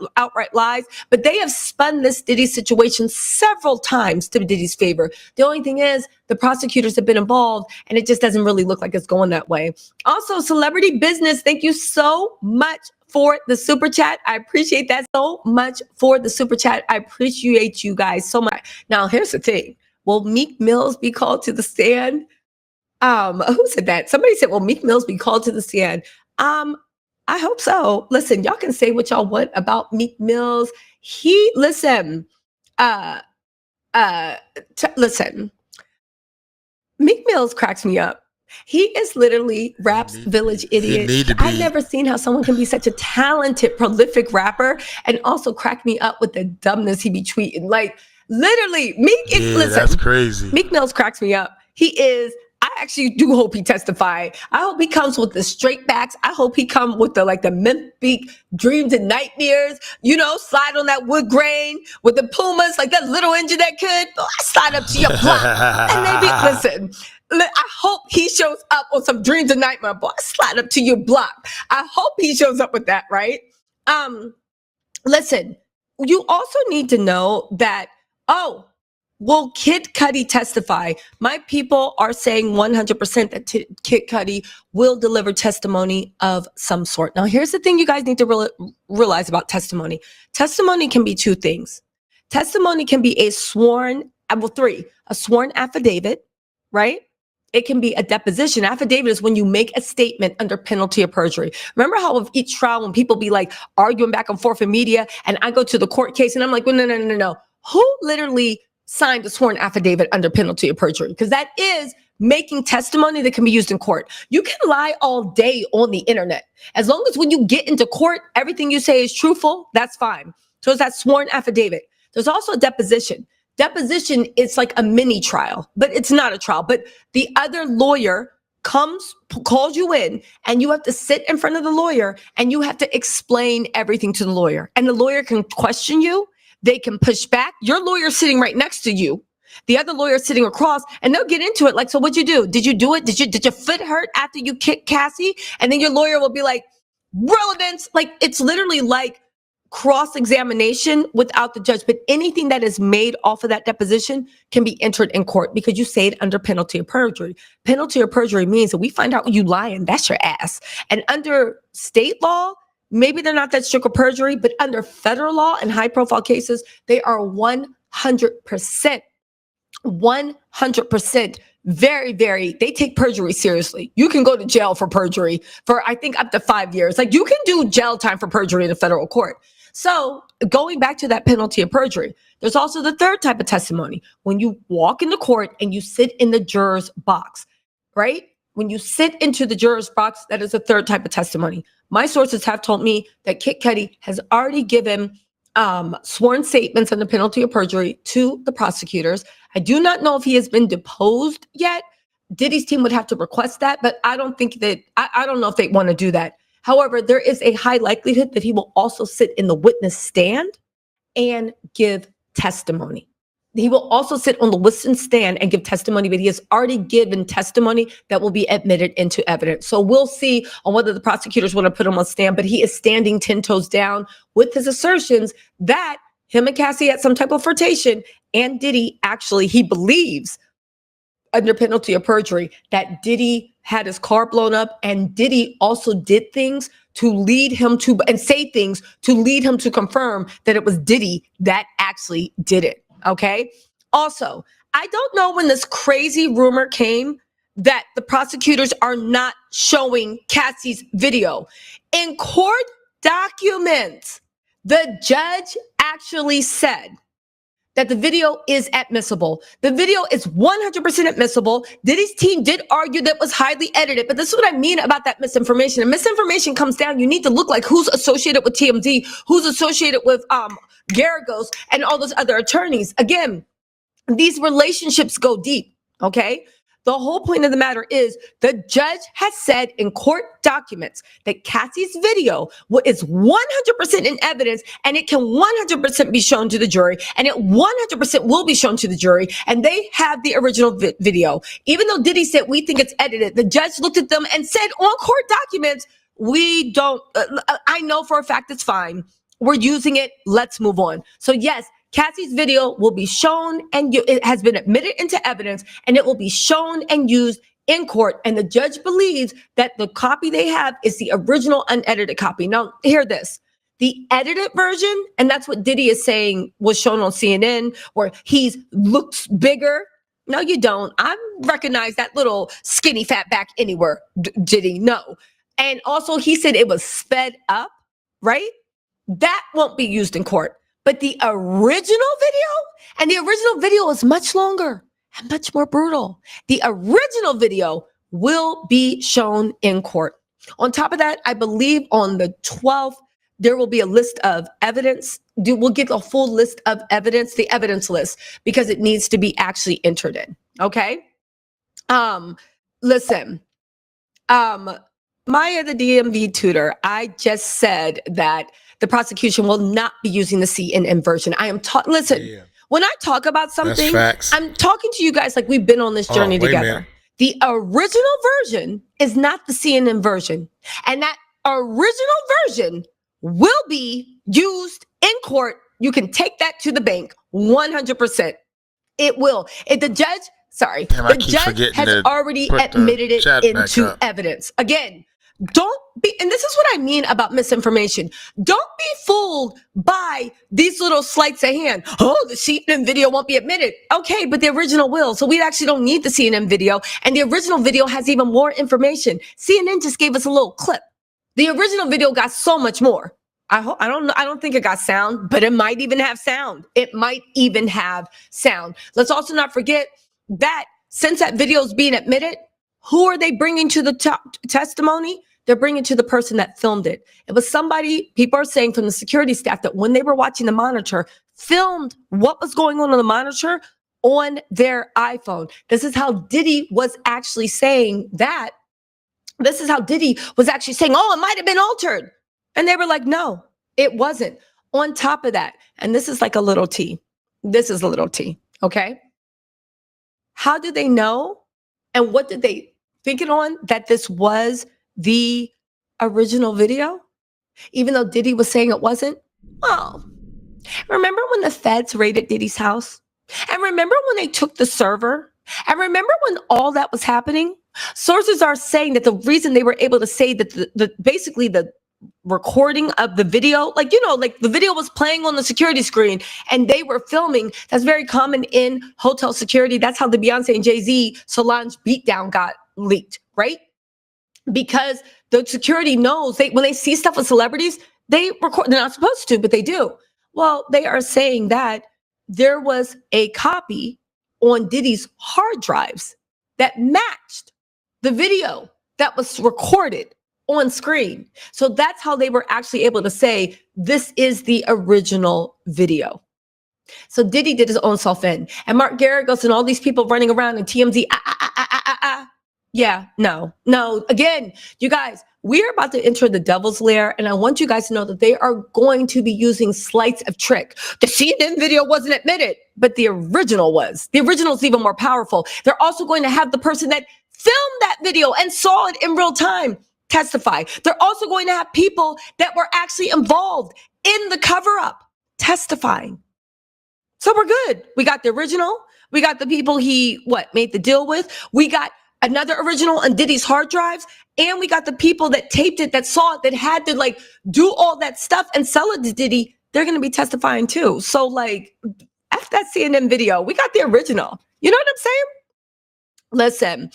lies, but they have spun this Diddy situation several times to Diddy's favor. The only thing is the prosecutors have been involved and it just doesn't really look like it's going that way. Also, celebrity business. Thank you so much for the super chat. I appreciate that so much for the super chat. I appreciate you guys so much. Now, here's the thing. Will Meek Mills be called to the stand? Who said that? Somebody said, will Meek Mills be called to the stand? I hope so. Listen, y'all can say what y'all want about Meek Mills. Listen, Meek Mills cracks me up. He is literally rap's village idiot. I've never seen how someone can be such a talented, prolific rapper and also crack me up with the dumbness he be tweeting. Like, literally, listen, that's crazy. Meek Mills cracks me up. I actually do hope he testify. I hope he comes with the straight backs. I hope he come with the Memphis dreams and nightmares, you know, slide on that wood grain with the Pumas, like that little engine that could. Oh, I slide up to your block. And listen, I hope he shows up on some dreams and nightmare. Boy, I slide up to your block. I hope he shows up with that, right? Listen, you also need to know that, will Kid Cudi testify? My people are saying 100% that Kid Cudi will deliver testimony of some sort. Now, here's the thing you guys need to realize about testimony. Testimony can be two things. Testimony can be a sworn affidavit, right? It can be a deposition. Affidavit is when you make a statement under penalty of perjury. Remember how of each trial when people be like arguing back and forth in media and I go to the court case and I'm like, well, no. Who literally signed a sworn affidavit under penalty of perjury? Because that is making testimony that can be used in court. You can lie all day on the internet. As long as when you get into court, everything you say is truthful, that's fine. So it's that sworn affidavit. There's also a deposition. Deposition is like a mini trial, but it's not a trial. But the other lawyer calls you in, and you have to sit in front of the lawyer and you have to explain everything to the lawyer. And the lawyer can question you. They can push back. Your lawyer's sitting right next to you. The other lawyer's sitting across, and they'll get into it. Like, so what'd you do? Did you do it? Did your foot hurt after you kicked Cassie? And then your lawyer will be like, relevance. Like, it's literally like cross-examination without the judge. But anything that is made off of that deposition can be entered in court because you say it under penalty of perjury. Penalty of perjury means that we find out you lying, that's your ass. And under state law, maybe they're not that strict of perjury, but under federal law and high-profile cases, they are 100%. Very, very, they take perjury seriously. You can go to jail for perjury for, I think, up to 5 years. Like, you can do jail time for perjury in a federal court. So going back to that penalty of perjury, there's also the third type of testimony. When you walk into court and you sit in the juror's box, right? When you sit into the juror's box, that is a third type of testimony. My sources have told me that Kid Cudi has already given sworn statements on the penalty of perjury to the prosecutors. I do not know if he has been deposed yet, Diddy's team would have to request that, but I don't think that, I don't know if they want to do that. However, there is a high likelihood that he will also sit in the witness stand and give testimony. He will also sit on the witness stand and give testimony, but he has already given testimony that will be admitted into evidence. So we'll see on whether the prosecutors want to put him on stand, but he is standing 10 toes down with his assertions that him and Cassie had some type of flirtation, and Diddy actually, he believes under penalty of perjury that Diddy had his car blown up, and Diddy also did things to lead him to, and say things to lead him to confirm that it was Diddy that actually did it. Okay. Also, I don't know when this crazy rumor came that the prosecutors are not showing Cassie's video. In court documents, the judge actually said that the video is admissible. The video is 100% admissible. Diddy's team did argue that it was highly edited, but this is what I mean about that misinformation. And misinformation comes down, you need to look like who's associated with TMZ, who's associated with Geragos and all those other attorneys. Again, these relationships go deep, okay? The whole point of the matter is the judge has said in court documents that Cassie's video is 100% in evidence, and it can 100% be shown to the jury, and it 100% will be shown to the jury, and they have the original video. Even though Diddy said, we think it's edited, the judge looked at them and said on court documents, we don't, I know for a fact it's fine. We're using it. Let's move on. So yes, Cassie's video will be shown, and it has been admitted into evidence, and it will be shown and used in court. And the judge believes that the copy they have is the original unedited copy. Now, hear this. The edited version, and that's what Diddy is saying was shown on CNN, where he looks bigger. No, you don't. I recognize that little skinny fat back anywhere, Diddy. No. And also, he said it was sped up, right? That won't be used in court. But the original video, and the original video is much longer and much more brutal. The original video will be shown in court. On top of that, I believe on the 12th, there will be a list of evidence. We'll get a full list of evidence, the evidence list, because it needs to be actually entered in. Okay. Listen, Maya, the DMV tutor, I just said that the prosecution will not be using the CNN version. I am listen, when I talk about something, I'm talking to you guys like we've been on this journey together. The original version is not the CNN version. And that original version will be used in court. You can take that to the bank 100%. It will. If the judge, the judge has already admitted it into evidence. Again, don't be, and this is what I mean about misinformation. Don't be fooled by these little sleights of hand. Oh, the CNN video won't be admitted. Okay, but the original will. So we actually don't need the CNN video. And the original video has even more information. CNN just gave us a little clip. The original video got so much more. I don't think it got sound, but it might even have sound. It might even have sound. Let's also not forget that since that video is being admitted, who are they bringing to the testimony? They're bringing to the person that filmed it. It was somebody, people are saying from the security staff, that when they were watching the monitor, filmed what was going on the monitor on their iPhone. This is how Diddy was actually saying that. This is how Diddy was actually saying, oh, it might have been altered. And they were like, no, it wasn't. On top of that, and this is like a little T. This is a little T, okay? How did they know? And what did they think it on that this was the original video, even though Diddy was saying it wasn't? Well, remember when the feds raided Diddy's house? And remember when they took the server? And remember when all that was happening? Sources are saying that the reason they were able to say that basically the recording of the video, like the video was playing on the security screen and they were filming. That's very common in hotel security. That's how the Beyonce and Jay-Z Solange beatdown got leaked, right? Because the security knows when they see stuff with celebrities, they record. They're not supposed to, but they do. Well, they are saying that there was a copy on Diddy's hard drives that matched the video that was recorded on screen. So that's how they were actually able to say this is the original video. So Diddy did his own self in, and Mark Geragos and all these people running around in TMZ Yeah, no. Again, you guys, we're about to enter the devil's lair, and I want you guys to know that they are going to be using sleights of trick. The CNN video wasn't admitted, but the original was. The original is even more powerful. They're also going to have the person that filmed that video and saw it in real time testify. They're also going to have people that were actually involved in the cover-up testifying. So we're good. We got the original. We got the people he made the deal with. We got another original on Diddy's hard drives. And we got the people that taped it, that saw it, that had to do all that stuff and sell it to Diddy. They're going to be testifying too. So F that CNN video. We got the original. You know what I'm saying? Listen,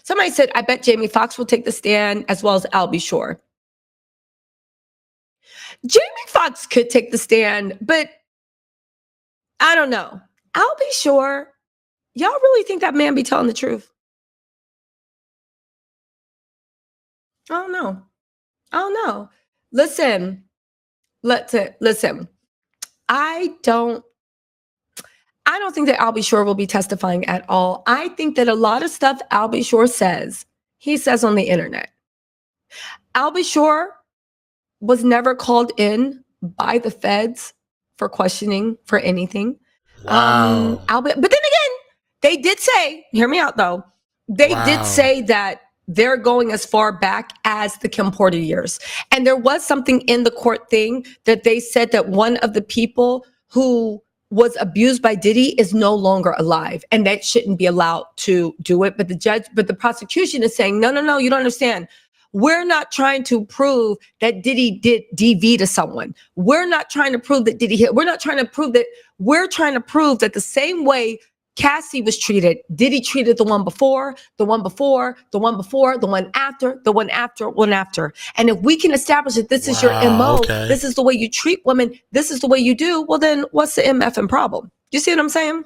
somebody said, I bet Jamie Foxx will take the stand as well as 𝗟𝗡𝗡𝗞𝗦. Jamie Foxx could take the stand, but I don't know. 𝗟𝗡𝗡𝗞𝗦, y'all really think that man be telling the truth? I don't know. Listen. I don't think that 𝗟𝗡𝗡𝗞𝗦 will be testifying at all. I think that a lot of stuff 𝗟𝗡𝗡𝗡𝗡 says, he says on the internet. 𝗟𝗡𝗡𝗡𝗡 was never called in by the feds for questioning for anything. Wow. But then again, they did say, hear me out though, they did say that they're going as far back as the 𝗗𝗢𝗡𝗞𝗦 years. And there was something in the court thing that they said that one of the people who was abused by Diddy is no longer alive, and that shouldn't be allowed to do it. But the prosecution is saying, no, you don't understand. We're not trying to prove that Diddy did DV to someone. We're not trying to prove that Diddy hit. We're not trying to prove that. We're trying to prove that the same way Cassie was treated, Diddy treated the one before, the one before, the one before, the one after, the one after, one after. And if we can establish that this is your MO, this is the way you treat women, this is the way you do, well then what's the MFing problem? You see what I'm saying?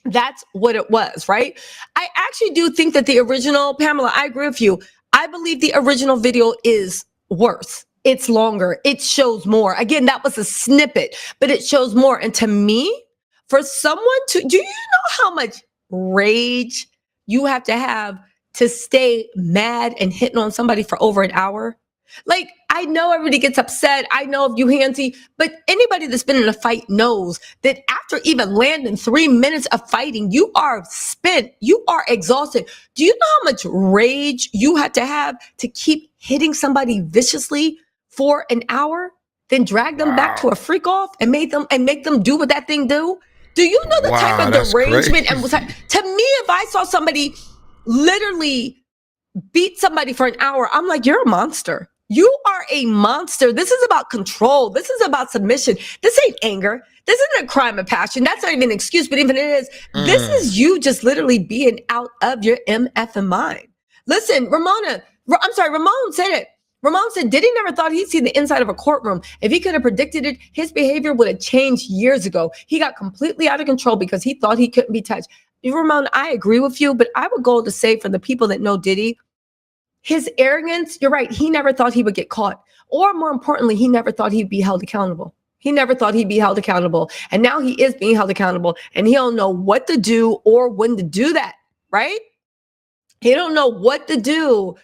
That's what it was, right? I actually do think that the original, Pamela, I agree with you. I believe the original video is worse. It's longer. It shows more. Again, that was a snippet, but it shows more. And to me, for someone to, do you know how much rage you have to stay mad and hitting on somebody for over an hour? I know everybody gets upset. I know if you handsy, but anybody that's been in a fight knows that after even landing 3 minutes of fighting, you are spent. You are exhausted. Do you know how much rage you had to keep hitting somebody viciously for an hour, then drag them back to a freak off and make them do what that thing do? Do you know the type of derangement? And to me, if I saw somebody literally beat somebody for an hour, I'm like, you're a monster. You are a monster. This is about control. This is about submission. This ain't anger. This isn't a crime of passion. That's not even an excuse, but even it is. This is you just literally being out of your MF mind. Listen, Ramon said it. Ramon said Diddy never thought he'd see the inside of a courtroom. If he could have predicted it, his behavior would have changed years ago. He got completely out of control because he thought he couldn't be touched. Ramon, I agree with you, but I would go to say for the people that know Diddy, his arrogance, you're right, he never thought he would get caught. Or more importantly, he never thought he'd be held accountable. He never thought he'd be held accountable. And now he is being held accountable, and he don't know what to do or when to do that, right? He don't know what to do.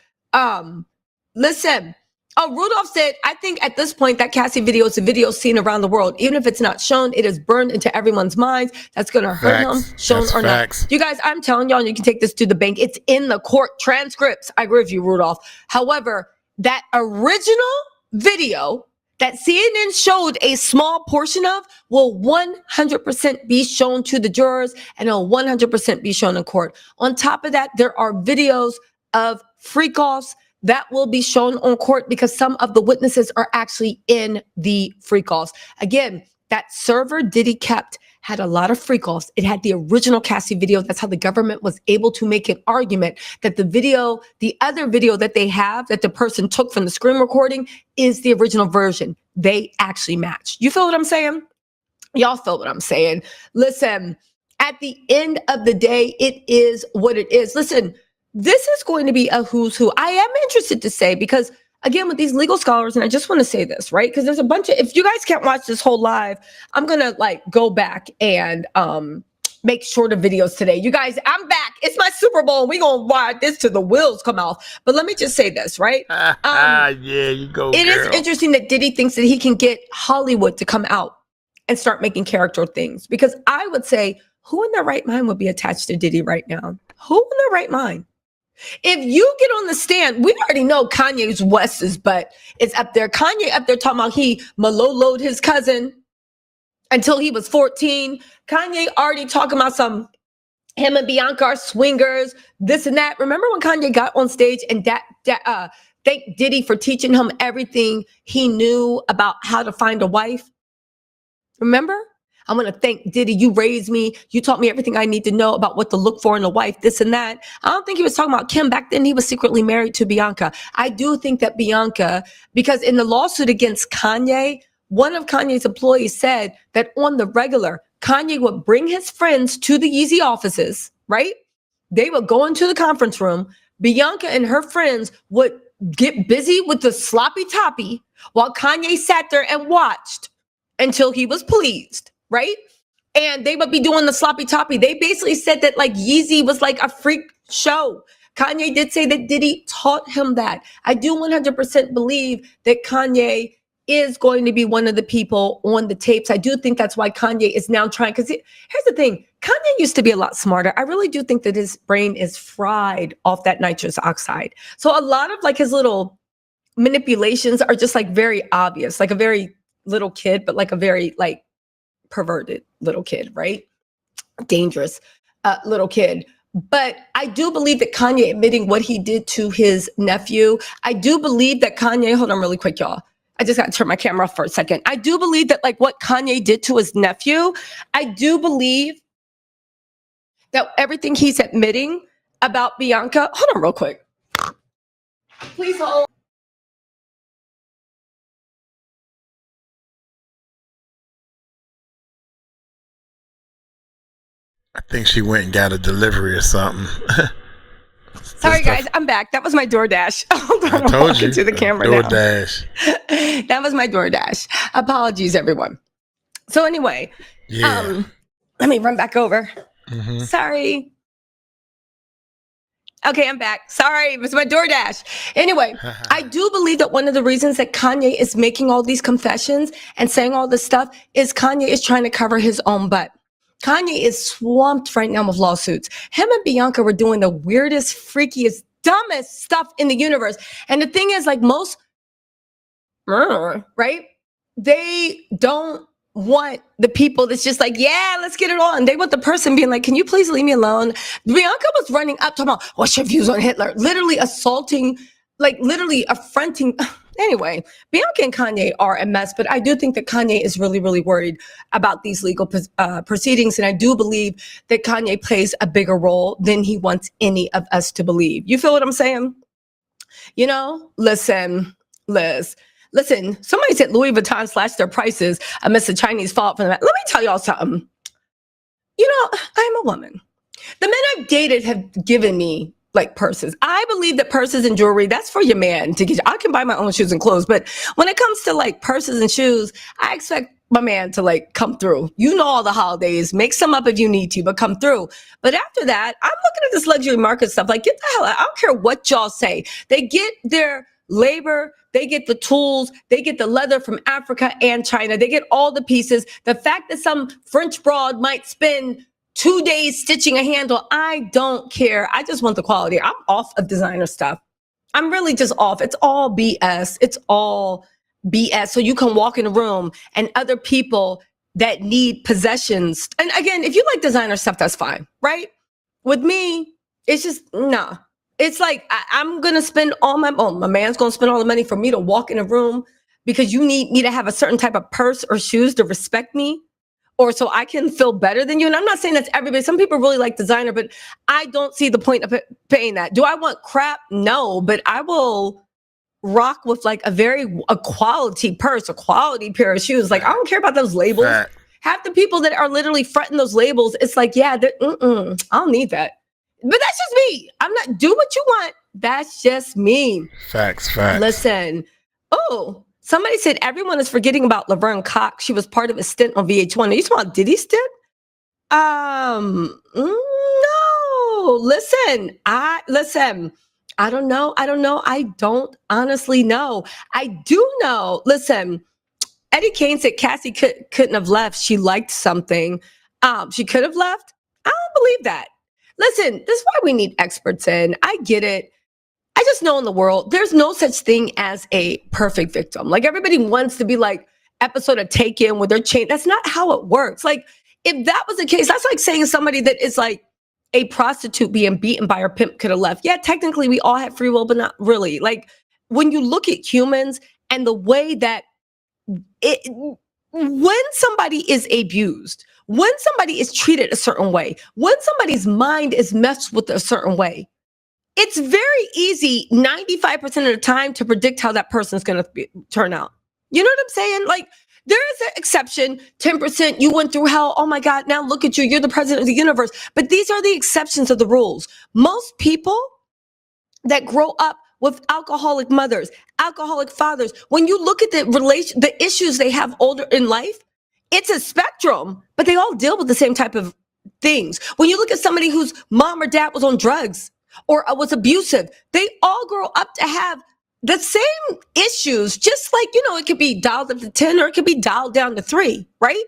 Listen, Rudolph said, I think at this point that Cassie video is a video seen around the world. Even if it's not shown, it is burned into everyone's minds. That's going to hurt him, shown or not. You guys, I'm telling y'all, you can take this to the bank. It's in the court transcripts. I agree with you, Rudolph. However, that original video that CNN showed a small portion of will 100% be shown to the jurors, and it'll 100% be shown in court. On top of that, there are videos of freak-offs that will be shown on court because some of the witnesses are actually in the freak-offs. Again, that server Diddy kept had a lot of freak-offs. It had the original Cassie video. That's how the government was able to make an argument that the other video that they have that the person took from the screen recording is the original version. They actually match. You feel what I'm saying? Y'all feel what I'm saying? Listen, at the end of the day, it is what it is. Listen, this is going to be a who's who. I am interested to say, because again, with these legal scholars, and I just want to say this, right? Because there's a bunch of, if you guys can't watch this whole live, I'm going to go back and make shorter videos today. You guys, I'm back. It's my Super Bowl. We're going to ride this till the wheels come off. But let me just say this, right? Yeah, you go, It girl. is interesting that Diddy thinks that he can get Hollywood to come out and start making character things. Because I would say, who in their right mind would be attached to Diddy right now? Who in their right mind? If you get on the stand, we already know Kanye's West's butt is up there. Kanye up there talking about he maloloed his cousin until he was 14. Kanye already talking about him and Bianca are swingers, this and that. Remember when Kanye got on stage and thanked Diddy for teaching him everything he knew about how to find a wife? Remember? I'm going to thank Diddy. You raised me. You taught me everything I need to know about what to look for in a wife, this and that. I don't think he was talking about Kim. Back then, he was secretly married to Bianca. I do think that Bianca, because in the lawsuit against Kanye, one of Kanye's employees said that on the regular, Kanye would bring his friends to the Yeezy offices, right? They would go into the conference room. Bianca and her friends would get busy with the sloppy toppy while Kanye sat there and watched until he was pleased. Right? And they would be doing the sloppy toppy. They basically said that like Yeezy was like a freak show. Kanye did say that Diddy taught him that. I do 100% believe that Kanye is going to be one of the people on the tapes. I do think that's why Kanye is now trying, because here's the thing. Kanye used to be a lot smarter. I really do think that his brain is fried off that nitrous oxide. So a lot of like his little manipulations are just like very obvious, like a very little kid, but like a very like perverted little kid, right? Dangerous little kid. But I do believe that Kanye admitting what he did to his nephew, I do believe that Kanye, hold on really quick, y'all. I just got to turn my camera off for a second. I do believe that like what Kanye did to his nephew, I do believe that everything he's admitting about Bianca, hold on real quick. Please hold. I think she went and got a delivery or something. Sorry, guys, I'm back. That was my DoorDash. Hold on, I told you to the camera DoorDash. now. That was my DoorDash. Apologies, everyone. So anyway, Yeah. let me run back over. Mm-hmm. Sorry. Okay, I'm back. Sorry, it was my DoorDash. Anyway, I do believe that one of the reasons that Kanye is making all these confessions and saying all this stuff is Kanye is trying to cover his own butt. Kanye is swamped right now with lawsuits. Him and Bianca were doing the weirdest, freakiest, dumbest stuff in the universe. And the thing is, like most, right? They don't want the people that's just like, yeah, let's get it on. They want the person being like, can you please leave me alone? Bianca was running up talking about, what's your views on Hitler? Literally assaulting, like literally affronting. Anyway, Bianca and Kanye are a mess, but I do think that Kanye is really, really worried about these legal proceedings. And I do believe that Kanye plays a bigger role than he wants any of us to believe. You feel what I'm saying? You know, listen, Liz. Listen, somebody said Louis Vuitton slashed their prices amidst the Chinese fallout from that. Let me tell y'all something. You know, I'm a woman. The men I've dated have given me like purses. I believe that purses and jewelry, that's for your man to get. I can buy my own shoes and clothes, but when it comes to like purses and shoes, I expect my man to like come through. You know, all the holidays, make some up if you need to, but come through. But after that, I'm looking at this luxury market stuff. Like, get the hell out. I don't care what y'all say. They get their labor, they get the tools, they get the leather from Africa and China. They get all the pieces. The fact that some French broad might spend 2 days stitching a handle, I don't care. I just want the quality. I'm off of designer stuff. I'm really just off. It's all BS. It's all BS. So you can walk in a room and other people that need possessions. And again, if you like designer stuff, that's fine, right? With me, it's just, nah. It's like, I'm going to spend all my man's going to spend all the money for me to walk in a room because you need me to have a certain type of purse or shoes to respect me, or so I can feel better than you. And I'm not saying that's everybody. Some people really like designer, but I don't see the point of paying that. Do I want crap? No, but I will rock with like a quality purse, a quality pair of shoes. Like, I don't care about those labels. Right. Half the people that are literally fronting those labels, it's like, yeah, I don't need that. But that's just me. I'm not, do what you want. That's just me. Facts. Listen. Oh, somebody said everyone is forgetting about Laverne Cox. She was part of a stint on VH1. Are you talking about Diddy's stint? No, listen, I don't know. I don't honestly know. I do know. Listen, Eddie Kane said Cassie couldn't have left. She liked something. She could have left. I don't believe that. Listen, this is why we need experts in. I get it. I just know in the world, there's no such thing as a perfect victim. Like everybody wants to be like episode of Taken where they're chained. That's not how it works. Like if that was the case, that's like saying somebody that is like a prostitute being beaten by her pimp could have left. Yeah, technically we all have free will, but not really. Like when you look at humans and the way that when somebody is abused, when somebody is treated a certain way, when somebody's mind is messed with a certain way, it's very easy 95% of the time to predict how that person is going to turn out. You know what I'm saying? Like there is an exception, 10%, you went through hell. Oh my God, now look at you. You're the president of the universe. But these are the exceptions of the rules. Most people that grow up with alcoholic mothers, alcoholic fathers, when you look at the issues they have older in life, it's a spectrum, but they all deal with the same type of things. When you look at somebody whose mom or dad was on drugs or was abusive, they all grow up to have the same issues, just like, it could be dialed up to 10 or it could be dialed down to 3, right?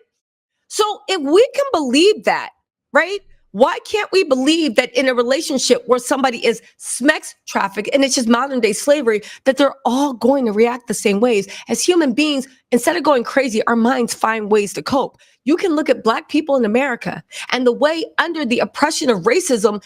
So if we can believe that, right? Why can't we believe that in a relationship where somebody is sex trafficked and it's just modern day slavery, that they're all going to react the same ways? As human beings, instead of going crazy, our minds find ways to cope. You can look at Black people in America and the way under the oppression of racism,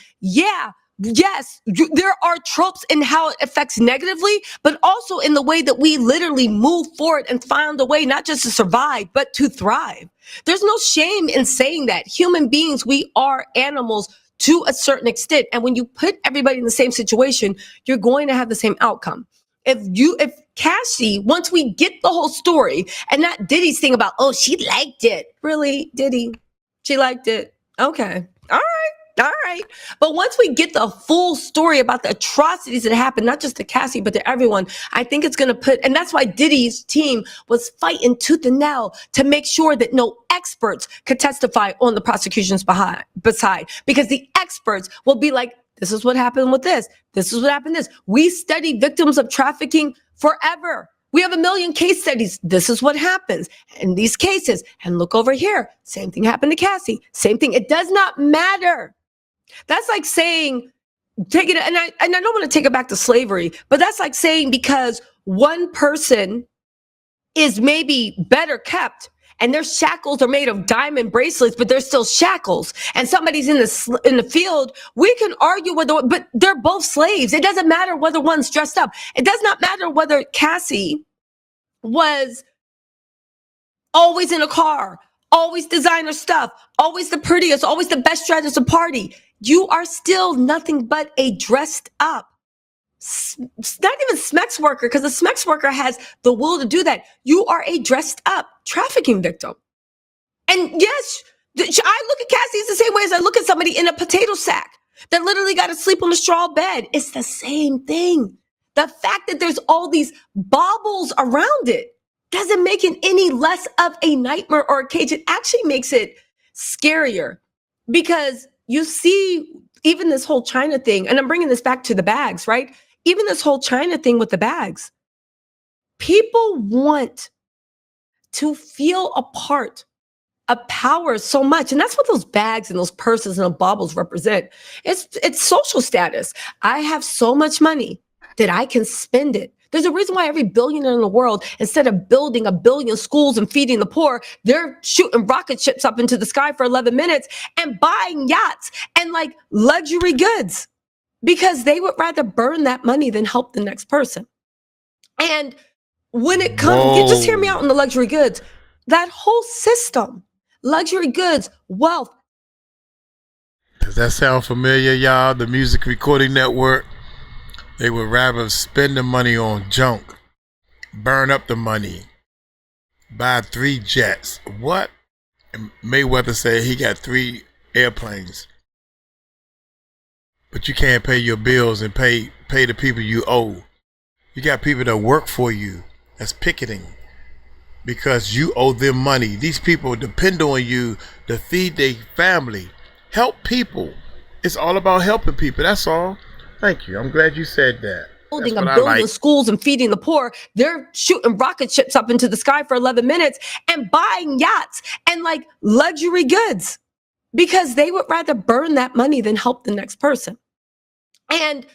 there are tropes in how it affects negatively, but also in the way that we literally move forward and find a way not just to survive, but to thrive. There's no shame in saying that. Human beings, we are animals to a certain extent. And when you put everybody in the same situation, you're going to have the same outcome. If Cassie, once we get the whole story and not Diddy's thing about, oh, she liked it. Really, Diddy? She liked it. Okay. All right. But once we get the full story about the atrocities that happened, not just to Cassie, but to everyone, I think it's going to and that's why Diddy's team was fighting tooth and nail to make sure that no experts could testify on the prosecution's beside, because the experts will be like, this is what happened with this. This is what happened this. We study victims of trafficking forever. We have a million case studies. This is what happens in these cases. And look over here. Same thing happened to Cassie. Same thing. It does not matter. That's like saying, and I don't want to take it back to slavery, but that's like saying because one person is maybe better kept and their shackles are made of diamond bracelets, but they're still shackles, and somebody's in the field, we can argue but they're both slaves. It doesn't matter whether one's dressed up. It does not matter whether Cassie was always in a car, always designer stuff, always the prettiest, always the best dressed at a party. You are still nothing but a dressed up, not even sex worker, because the sex worker has the will to do that. You are a dressed up trafficking victim. And yes, I look at Cassie the same way as I look at somebody in a potato sack that literally got to sleep on a straw bed. It's the same thing. The fact that there's all these baubles around it doesn't make it any less of a nightmare or a cage. It actually makes it scarier, because you see, even this whole China thing, and I'm bringing this back to the bags, right? Even this whole China thing with the bags. People want to feel a part of power so much. And that's what those bags and those purses and the baubles represent. It's social status. I have so much money that I can spend it. There's a reason why every billionaire in the world, instead of building 1 billion schools and feeding the poor, they're shooting rocket ships up into the sky for 11 minutes and buying yachts and like luxury goods, because they would rather burn that money than help the next person. And when it comes, just hear me out on the luxury goods, that whole system, luxury goods, wealth. Does that sound familiar, y'all? The Music Recording Network. They would rather spend the money on junk, burn up the money, buy 3 jets. What? And Mayweather said he got 3 airplanes. But you can't pay your bills and pay the people you owe. You got people that work for you. That's picketing. because you owe them money. These people depend on you to feed their family. Help people. It's all about helping people. That's all. Thank you. I'm glad you said that. Building a billion schools and feeding the poor. They're shooting rocket ships up into the sky for 11 minutes and buying yachts and like luxury goods because they would rather burn that money than help the next person. And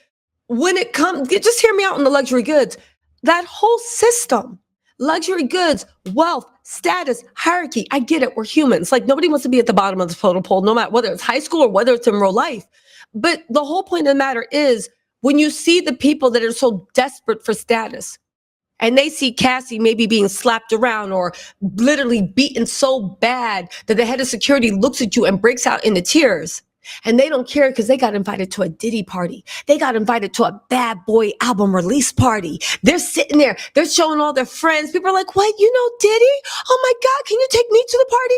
when it comes, just hear me out on the luxury goods, that whole system, luxury goods, wealth, status, hierarchy. I get it. We're humans. Like nobody wants to be at the bottom of the totem pole, no matter whether it's high school or whether it's in real life. But the whole point of the matter is when you see the people that are so desperate for status and they see Cassie maybe being slapped around or literally beaten so bad that the head of security looks at you and breaks out into tears. And they don't care because they got invited to a Diddy party. They got invited to a Bad Boy album release party. They're sitting there. They're showing all their friends. People are like, what? You know Diddy? Oh my God, can you take me to the party?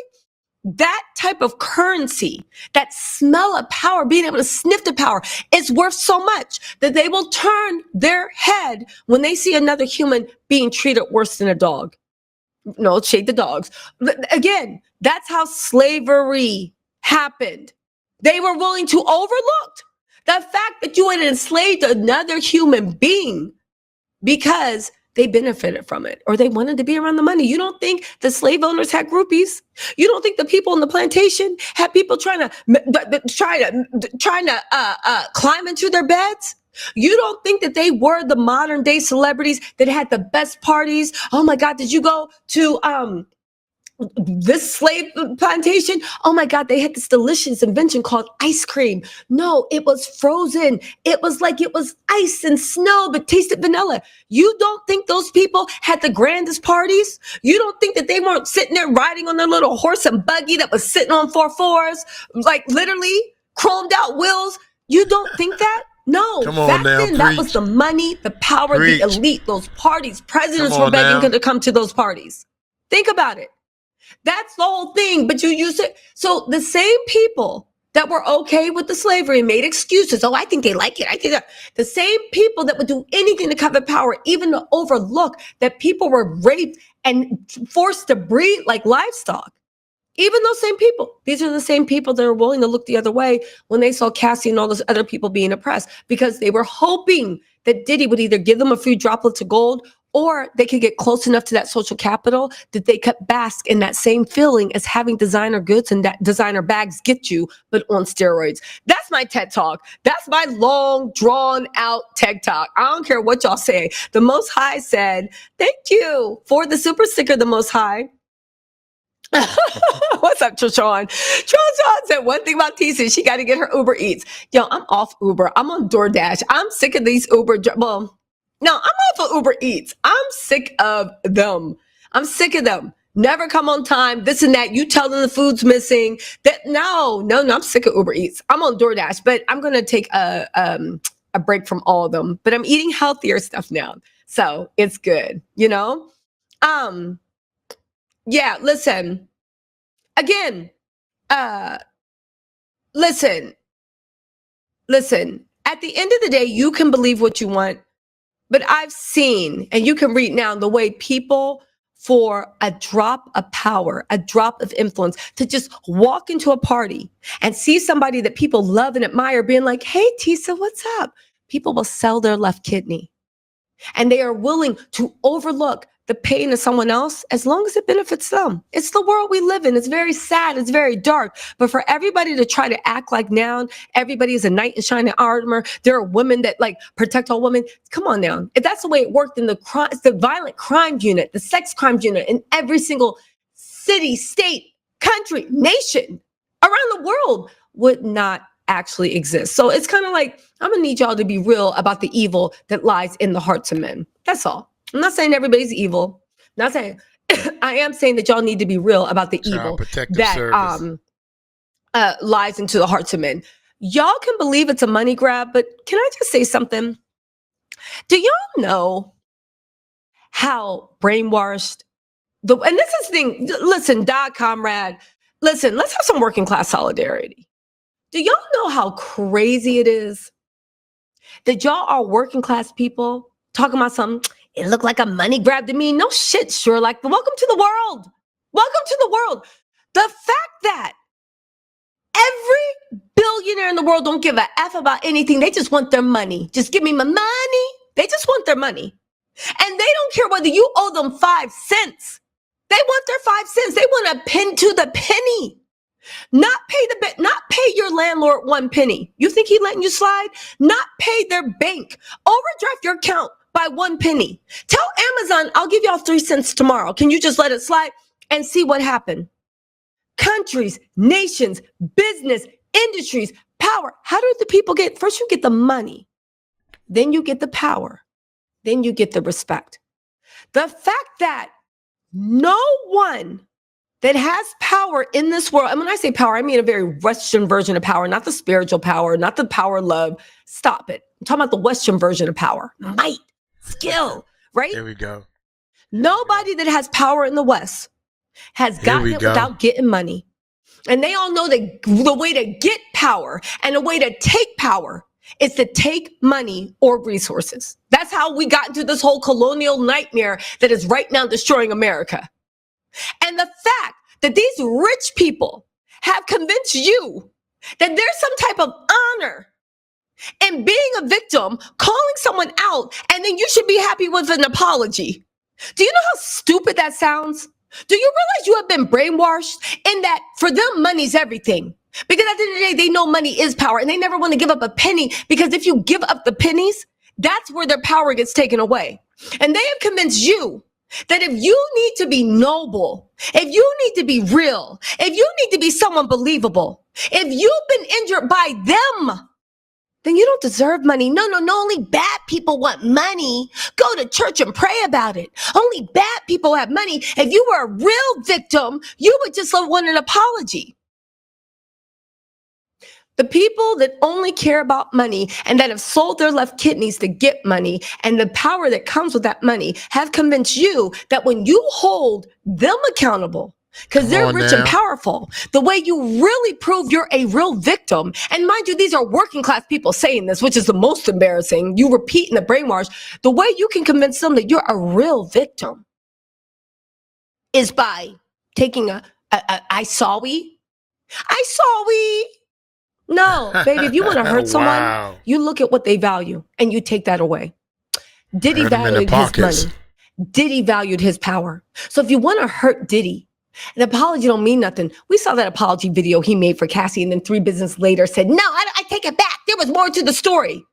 That type of currency, that smell of power, being able to sniff the power, is worth so much that they will turn their head when they see another human being treated worse than a dog. No, shade the dogs. Again, that's how slavery happened. They were willing to overlook the fact that you had enslaved another human being because they benefited from it or they wanted to be around the money. You don't think the slave owners had groupies? You don't think the people in the plantation had people trying to climb into their beds? You don't think that they were the modern day celebrities that had the best parties? Oh my God, did you go to this slave plantation? Oh my God, they had this delicious invention called ice cream. No, it was frozen. It was like it was ice and snow, but tasted vanilla. You don't think those people had the grandest parties? You don't think that they weren't sitting there riding on their little horse and buggy that was sitting on 4 4s, like literally chromed out wheels? You don't think that? No, back then that was the money, the power, the elite, those parties. Presidents were begging to come to those parties. Think about it. That's the whole thing. But you use it. So the same people that were okay with the slavery and made excuses. Oh, I think they like it. I think that the same people that would do anything to covet power, even to overlook that people were raped and forced to breed like livestock. Even those same people, these are the same people that are willing to look the other way when they saw Cassie and all those other people being oppressed because they were hoping that Diddy would either give them a few droplets of gold or they could get close enough to that social capital that they could bask in that same feeling as having designer goods and that designer bags get you, but on steroids. That's my TED Talk. That's my long, drawn out TED Talk. I don't care what y'all say. The Most High said, thank you for the super sticker, the Most High. What's up, Trishawn? Trishawn said one thing about Tisa, she got to get her Uber Eats. Yo, I'm off Uber. I'm on DoorDash. I'm sick of these Uber. Well, no, I'm off of Uber Eats. I'm sick of them. I'm sick of them. Never come on time. This and that. You tell them the food's missing. That no. I'm sick of Uber Eats. I'm on DoorDash, but I'm gonna take a break from all of them. But I'm eating healthier stuff now, so it's good. You know. Yeah, listen. Again, listen. At the end of the day, you can believe what you want, but I've seen, and you can read now, the way people for a drop of power, a drop of influence, to just walk into a party and see somebody that people love and admire being like, hey, Tisa, what's up? People will sell their left kidney. And they are willing to overlook the pain of someone else as long as it benefits them. It's the world we live in. It's very sad. It's very dark. But for everybody to try to act like now everybody is a knight in shining armor, there are women that like protect all women. Come on now. If that's the way it worked in the violent crime unit, the sex crime unit in every single city, state, country, nation around the world would not actually exist. So it's kind of like, I'm gonna need y'all to be real about the evil that lies in the hearts of men. That's all. I'm not saying everybody's evil. I'm not saying, I am saying that y'all need to be real about the evil that lies into the hearts of men. Y'all can believe it's a money grab, but can I just say something? Do y'all know how brainwashed and this is the thing, listen, 𝗗𝗢𝗡𝗞𝗦, listen, let's have some working class solidarity. Do y'all know how crazy it is that y'all are working class people talking about something? It looked like a money grab to me. No shit, sure. Like, welcome to the world. Welcome to the world. The fact that every billionaire in the world don't give a F about anything. They just want their money. Just give me my money. They just want their money. And they don't care whether you owe them 5 cents. They want their 5 cents. They want a pin to the penny. Not pay your landlord 1 penny. You think he letting you slide? Not pay their bank. Overdraft your account by 1 penny. Tell Amazon, I'll give y'all 3 cents tomorrow. Can you just let it slide and see what happened? Countries, nations, business, industries, power. How do the people get? First, you get the money. Then you get the power. Then you get the respect. The fact that no one that has power in this world, and when I say power, I mean a very Western version of power, not the spiritual power, not the power of love. Stop it. I'm talking about the Western version of power. Might, skill, right? There we go. Nobody that has power in the West has gotten it without getting money. And they all know that the way to get power and the way to take power is to take money or resources. That's how we got into this whole colonial nightmare that is right now destroying America. And the fact that these rich people have convinced you that there's some type of honor in being a victim, calling someone out, and then you should be happy with an apology. Do you know how stupid that sounds? Do you realize you have been brainwashed in that for them, money's everything? Because at the end of the day, they know money is power and they never want to give up a penny, because if you give up the pennies, that's where their power gets taken away. And they have convinced you that if you need to be noble, if you need to be real, if you need to be someone believable, if you've been injured by them, then you don't deserve money. No, only bad people want money. Go to church and pray about it. Only bad people have money. If you were a real victim, you would just want an apology. The people that only care about money and that have sold their left kidneys to get money and the power that comes with that money have convinced you that when you hold them accountable, because they're rich and powerful, the way you really prove you're a real victim, and mind you, these are working class people saying this, which is the most embarrassing. You repeat in the brainwash, the way you can convince them that you're a real victim is by taking I saw we. No, baby, if you want to hurt someone, you look at what they value and you take that away. Diddy valued his money. Diddy valued his power. So if you want to hurt Diddy, an apology don't mean nothing. We saw that apology video he made for Cassie, and then 3 business later said, no, I take it back. There was more to the story.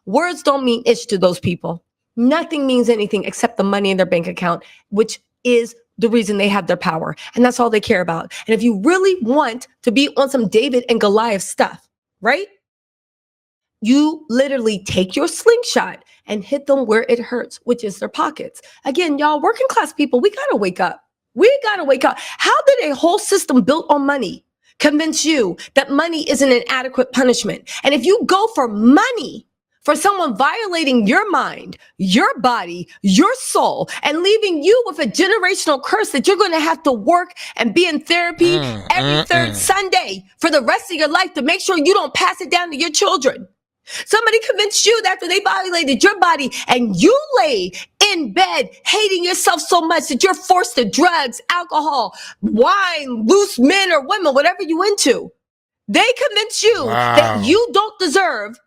Words don't mean itch to those people. Nothing means anything except the money in their bank account, which is the reason they have their power. And that's all they care about. And if you really want to be on some David and Goliath stuff, right? You literally take your slingshot and hit them where it hurts, which is their pockets. Again, y'all, working class people, we got to wake up. We got to wake up. How did a whole system built on money convince you that money isn't an adequate punishment? And if you go for money, for someone violating your mind, your body, your soul, and leaving you with a generational curse that you're going to have to work and be in therapy every third Sunday for the rest of your life to make sure you don't pass it down to your children. Somebody convinced you that after they violated your body and you lay in bed hating yourself so much that you're forced to drugs, alcohol, wine, loose men or women, whatever you into. They convinced you that you don't deserve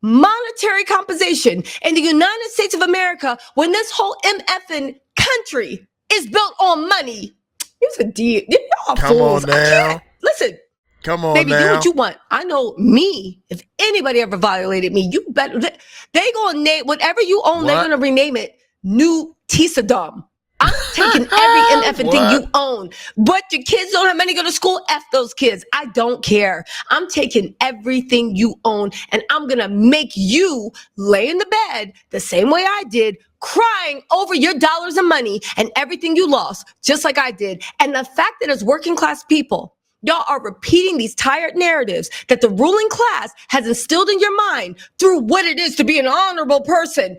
monetary compensation in the United States of America when this whole MFing country is built on money. Here's a deal. Y'all fools. I can't. Listen. Come on, baby, now. do what you want. I know me. If anybody ever violated me, you better. They gonna name whatever you own. They're gonna rename it New Tisadom. I'm taking every MFing thing you own. But your kids don't have money to go to school. F those kids. I don't care. I'm taking everything you own, and I'm gonna make you lay in the bed the same way I did, crying over your dollars and money and everything you lost, just like I did. And the fact that as working class people, y'all are repeating these tired narratives that the ruling class has instilled in your mind through what it is to be an honorable person.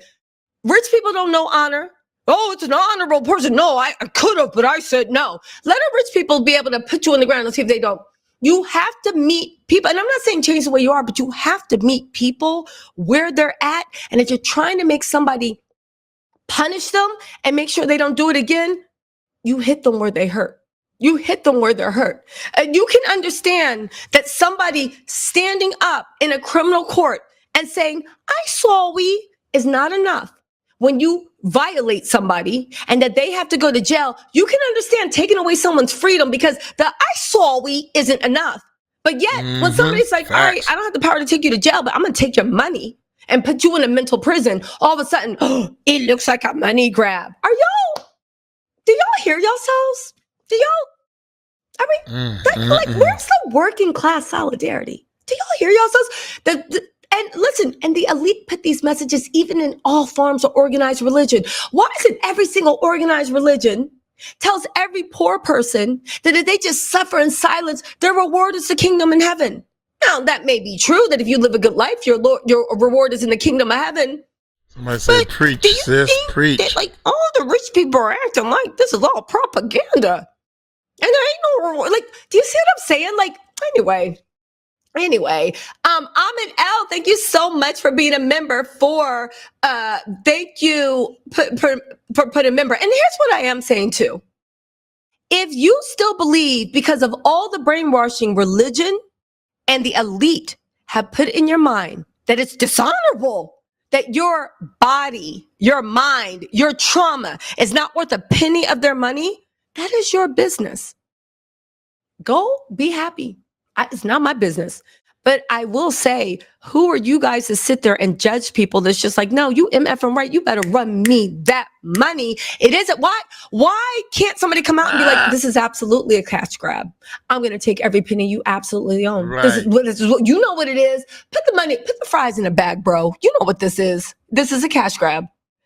Rich people don't know honor. Oh, it's an honorable person. No, I could have, but I said no. Let the rich people be able to put you on the ground and see if they don't. You have to meet people. And I'm not saying change the way you are, but you have to meet people where they're at. And if you're trying to make somebody punish them and make sure they don't do it again, you hit them where they hurt. You hit them where they're hurt. And you can understand that somebody standing up in a criminal court and saying, I saw we, is not enough. When you violate somebody and that they have to go to jail, you can understand taking away someone's freedom because the I saw we isn't enough. But yet, when somebody's like, all right, I don't have the power to take you to jail, but I'm going to take your money and put you in a mental prison, all of a sudden, oh, it looks like a money grab. Do y'all hear yourselves? Do y'all? Like, where's the working class solidarity? Do y'all hear yourselves? And listen, and the elite put these messages even in all forms of organized religion. Why is it every single organized religion tells every poor person that if they just suffer in silence, their reward is the kingdom in heaven? Now, that may be true that if you live a good life, your reward is in the kingdom of heaven. Somebody say, preach, sis, preach. That, like, all the rich people are acting like this is all propaganda. And there ain't no reward. Like, do you see what I'm saying? Like, Anyway, Ahmed L, thank you so much for being a member thank you for putting a member. And here's what I am saying too. If you still believe because of all the brainwashing religion and the elite have put in your mind that it's dishonorable, that your body, your mind, your trauma is not worth a penny of their money, that is your business. Go be happy. It's not my business. But I will say, who are you guys to sit there and judge people that's just like, no, you MFing right. You better run me that money. It isn't. Why can't somebody come out and be like, this is absolutely a cash grab. I'm going to take every penny you absolutely own. Right. This is what you know what it is. Put the fries in a bag, bro. You know what this is. This is a cash grab.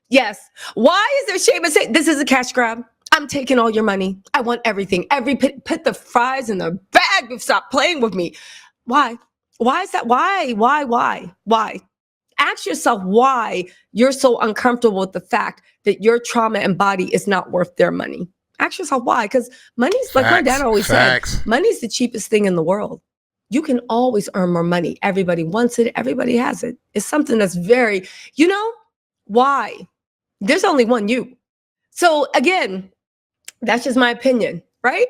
Yes. Why is there shame in saying this is a cash grab? I'm taking all your money. I want everything. Put the fries in the bag. Stop playing with me. Why? Why is that? Why? Ask yourself why you're so uncomfortable with the fact that your trauma and body is not worth their money. Ask yourself why, because money's, like my dad always said, money's the cheapest thing in the world. You can always earn more money. Everybody wants it. Everybody has it. It's something that's very, why? There's only one you. So again, that's just my opinion, right?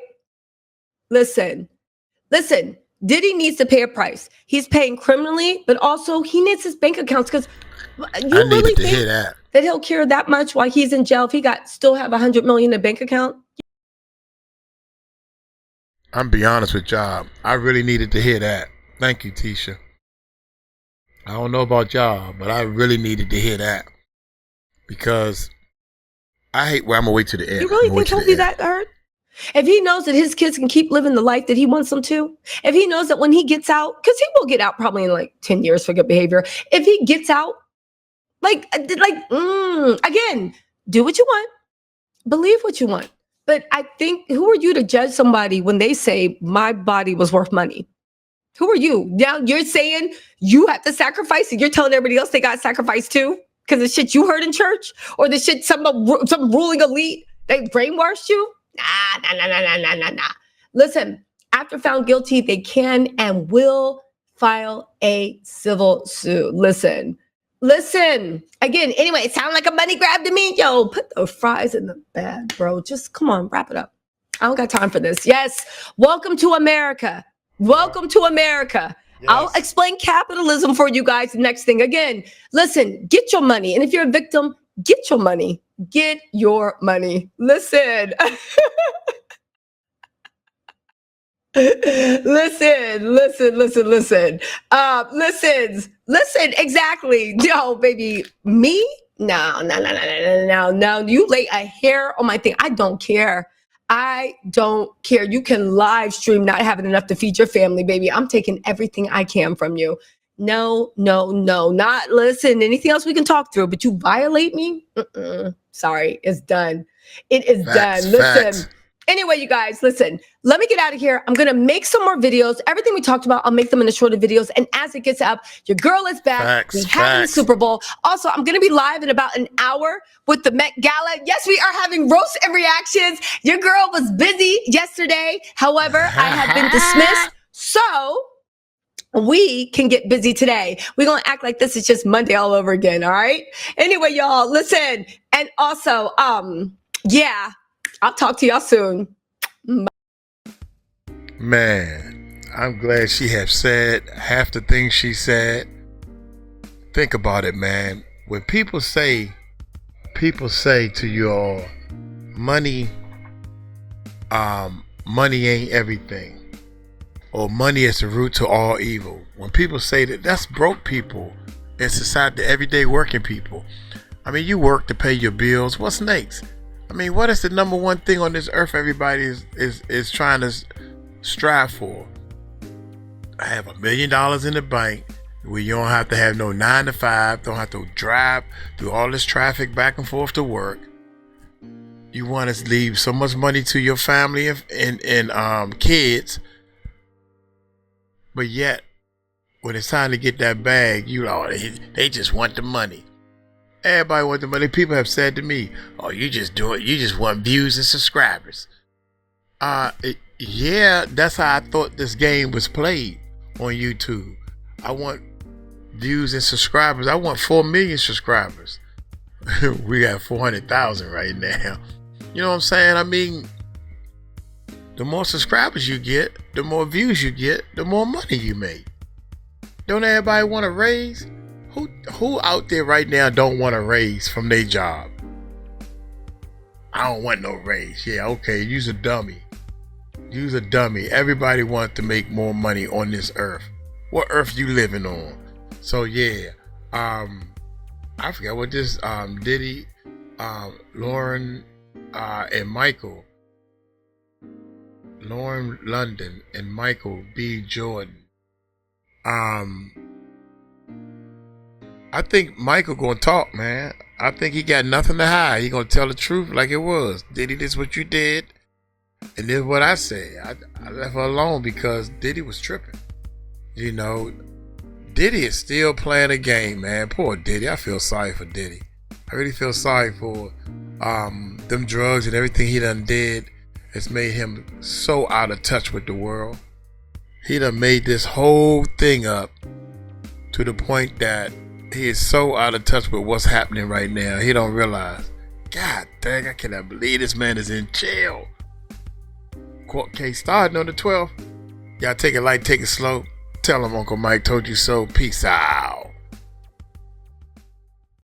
Listen. Diddy needs to pay a price. He's paying criminally, but also he needs his bank accounts because you really think that he'll care that much while he's in jail if he still have $100 million in a bank account? I'm be honest with y'all. I really needed to hear that. Thank you, Tisha. I don't know about y'all, but I really needed to hear that because I hate where I'm gonna wait to the end. You really think he'll be that hurt? If he knows that his kids can keep living the life that he wants them to, if he knows that when he gets out, because he will get out probably in like 10 years for good behavior. If he gets out, again, do what you want, believe what you want. But I think, who are you to judge somebody when they say my body was worth money? Who are you? Now you're saying you have to sacrifice and you're telling everybody else they got sacrificed too? Because the shit you heard in church or the shit some ruling elite, they brainwashed you? Nah. Listen, after found guilty, they can and will file a civil suit. Listen. Again, anyway, it sounded like a money grab to me. Yo, put the fries in the bag, bro. Just come on, wrap it up. I don't got time for this. Yes. Welcome to America. Yes. I'll explain capitalism for you guys. Next thing. Again, listen, get your money. And if you're a victim, get your money. Get your money. Listen. Listen, exactly. No, baby, me? No. You lay a hair on my thing. I don't care. You can live stream not having enough to feed your family, baby. I'm taking everything I can from you. No, not listen. Anything else we can talk through, but you violate me? Sorry, it's done. It is done. Listen. Anyway, you guys, listen, let me get out of here. I'm going to make some more videos. Everything we talked about, I'll make them into shorter videos. And as it gets up, your girl is back. We have the Super Bowl. Also, I'm going to be live in about an hour with the Met Gala. Yes, we are having roast and reactions. Your girl was busy yesterday. However, I have been dismissed. So we can get busy today. We're going to act like this is just Monday all over again. All right. Anyway, y'all, listen, And also, yeah, I'll talk to y'all soon. Man, I'm glad she have said half the things she said. Think about it, man. When people say to you all, money ain't everything, or money is the root to all evil. When people say that, that's broke people in society, everyday working people. I mean, you work to pay your bills. What's next? I mean, what is the number one thing on this earth everybody is trying to strive for? I have $1 million in the bank where you don't have to have no 9 to 5, don't have to drive through all this traffic back and forth to work. You want to leave so much money to your family and kids, but yet when it's time to get that bag, they just want the money. Everybody want the money. People have said to me, "Oh, you just want views and subscribers." Yeah, that's how I thought this game was played on YouTube. I want views and subscribers. I want 4 million subscribers. We got 400,000 right now. You know what I'm saying? I mean, the more subscribers you get, the more views you get, the more money you make. Don't everybody want to raise? Who out there right now don't want a raise from their job? I don't want no raise. Yeah, okay, you's a dummy. You's a dummy. Everybody wants to make more money on this earth. What earth you living on? So yeah, I forgot what this Diddy, Lauren, and Michael, Lauren London and Michael B. Jordan. I think Michael gonna talk, man. I think he got nothing to hide. He gonna tell the truth like it was. Diddy, this is what you did, and this is what I say. I left her alone because Diddy was tripping. You know, Diddy is still playing a game, man. Poor Diddy. I feel sorry for Diddy. I really feel sorry for them drugs and everything he done did. It's made him so out of touch with the world. He done made this whole thing up to the point that he is so out of touch with what's happening right now. He don't realize. God dang, I cannot believe this man is in jail. Court case starting on the 12th. Y'all take it light, take it slow. Tell him Uncle Mike told you so. Peace out.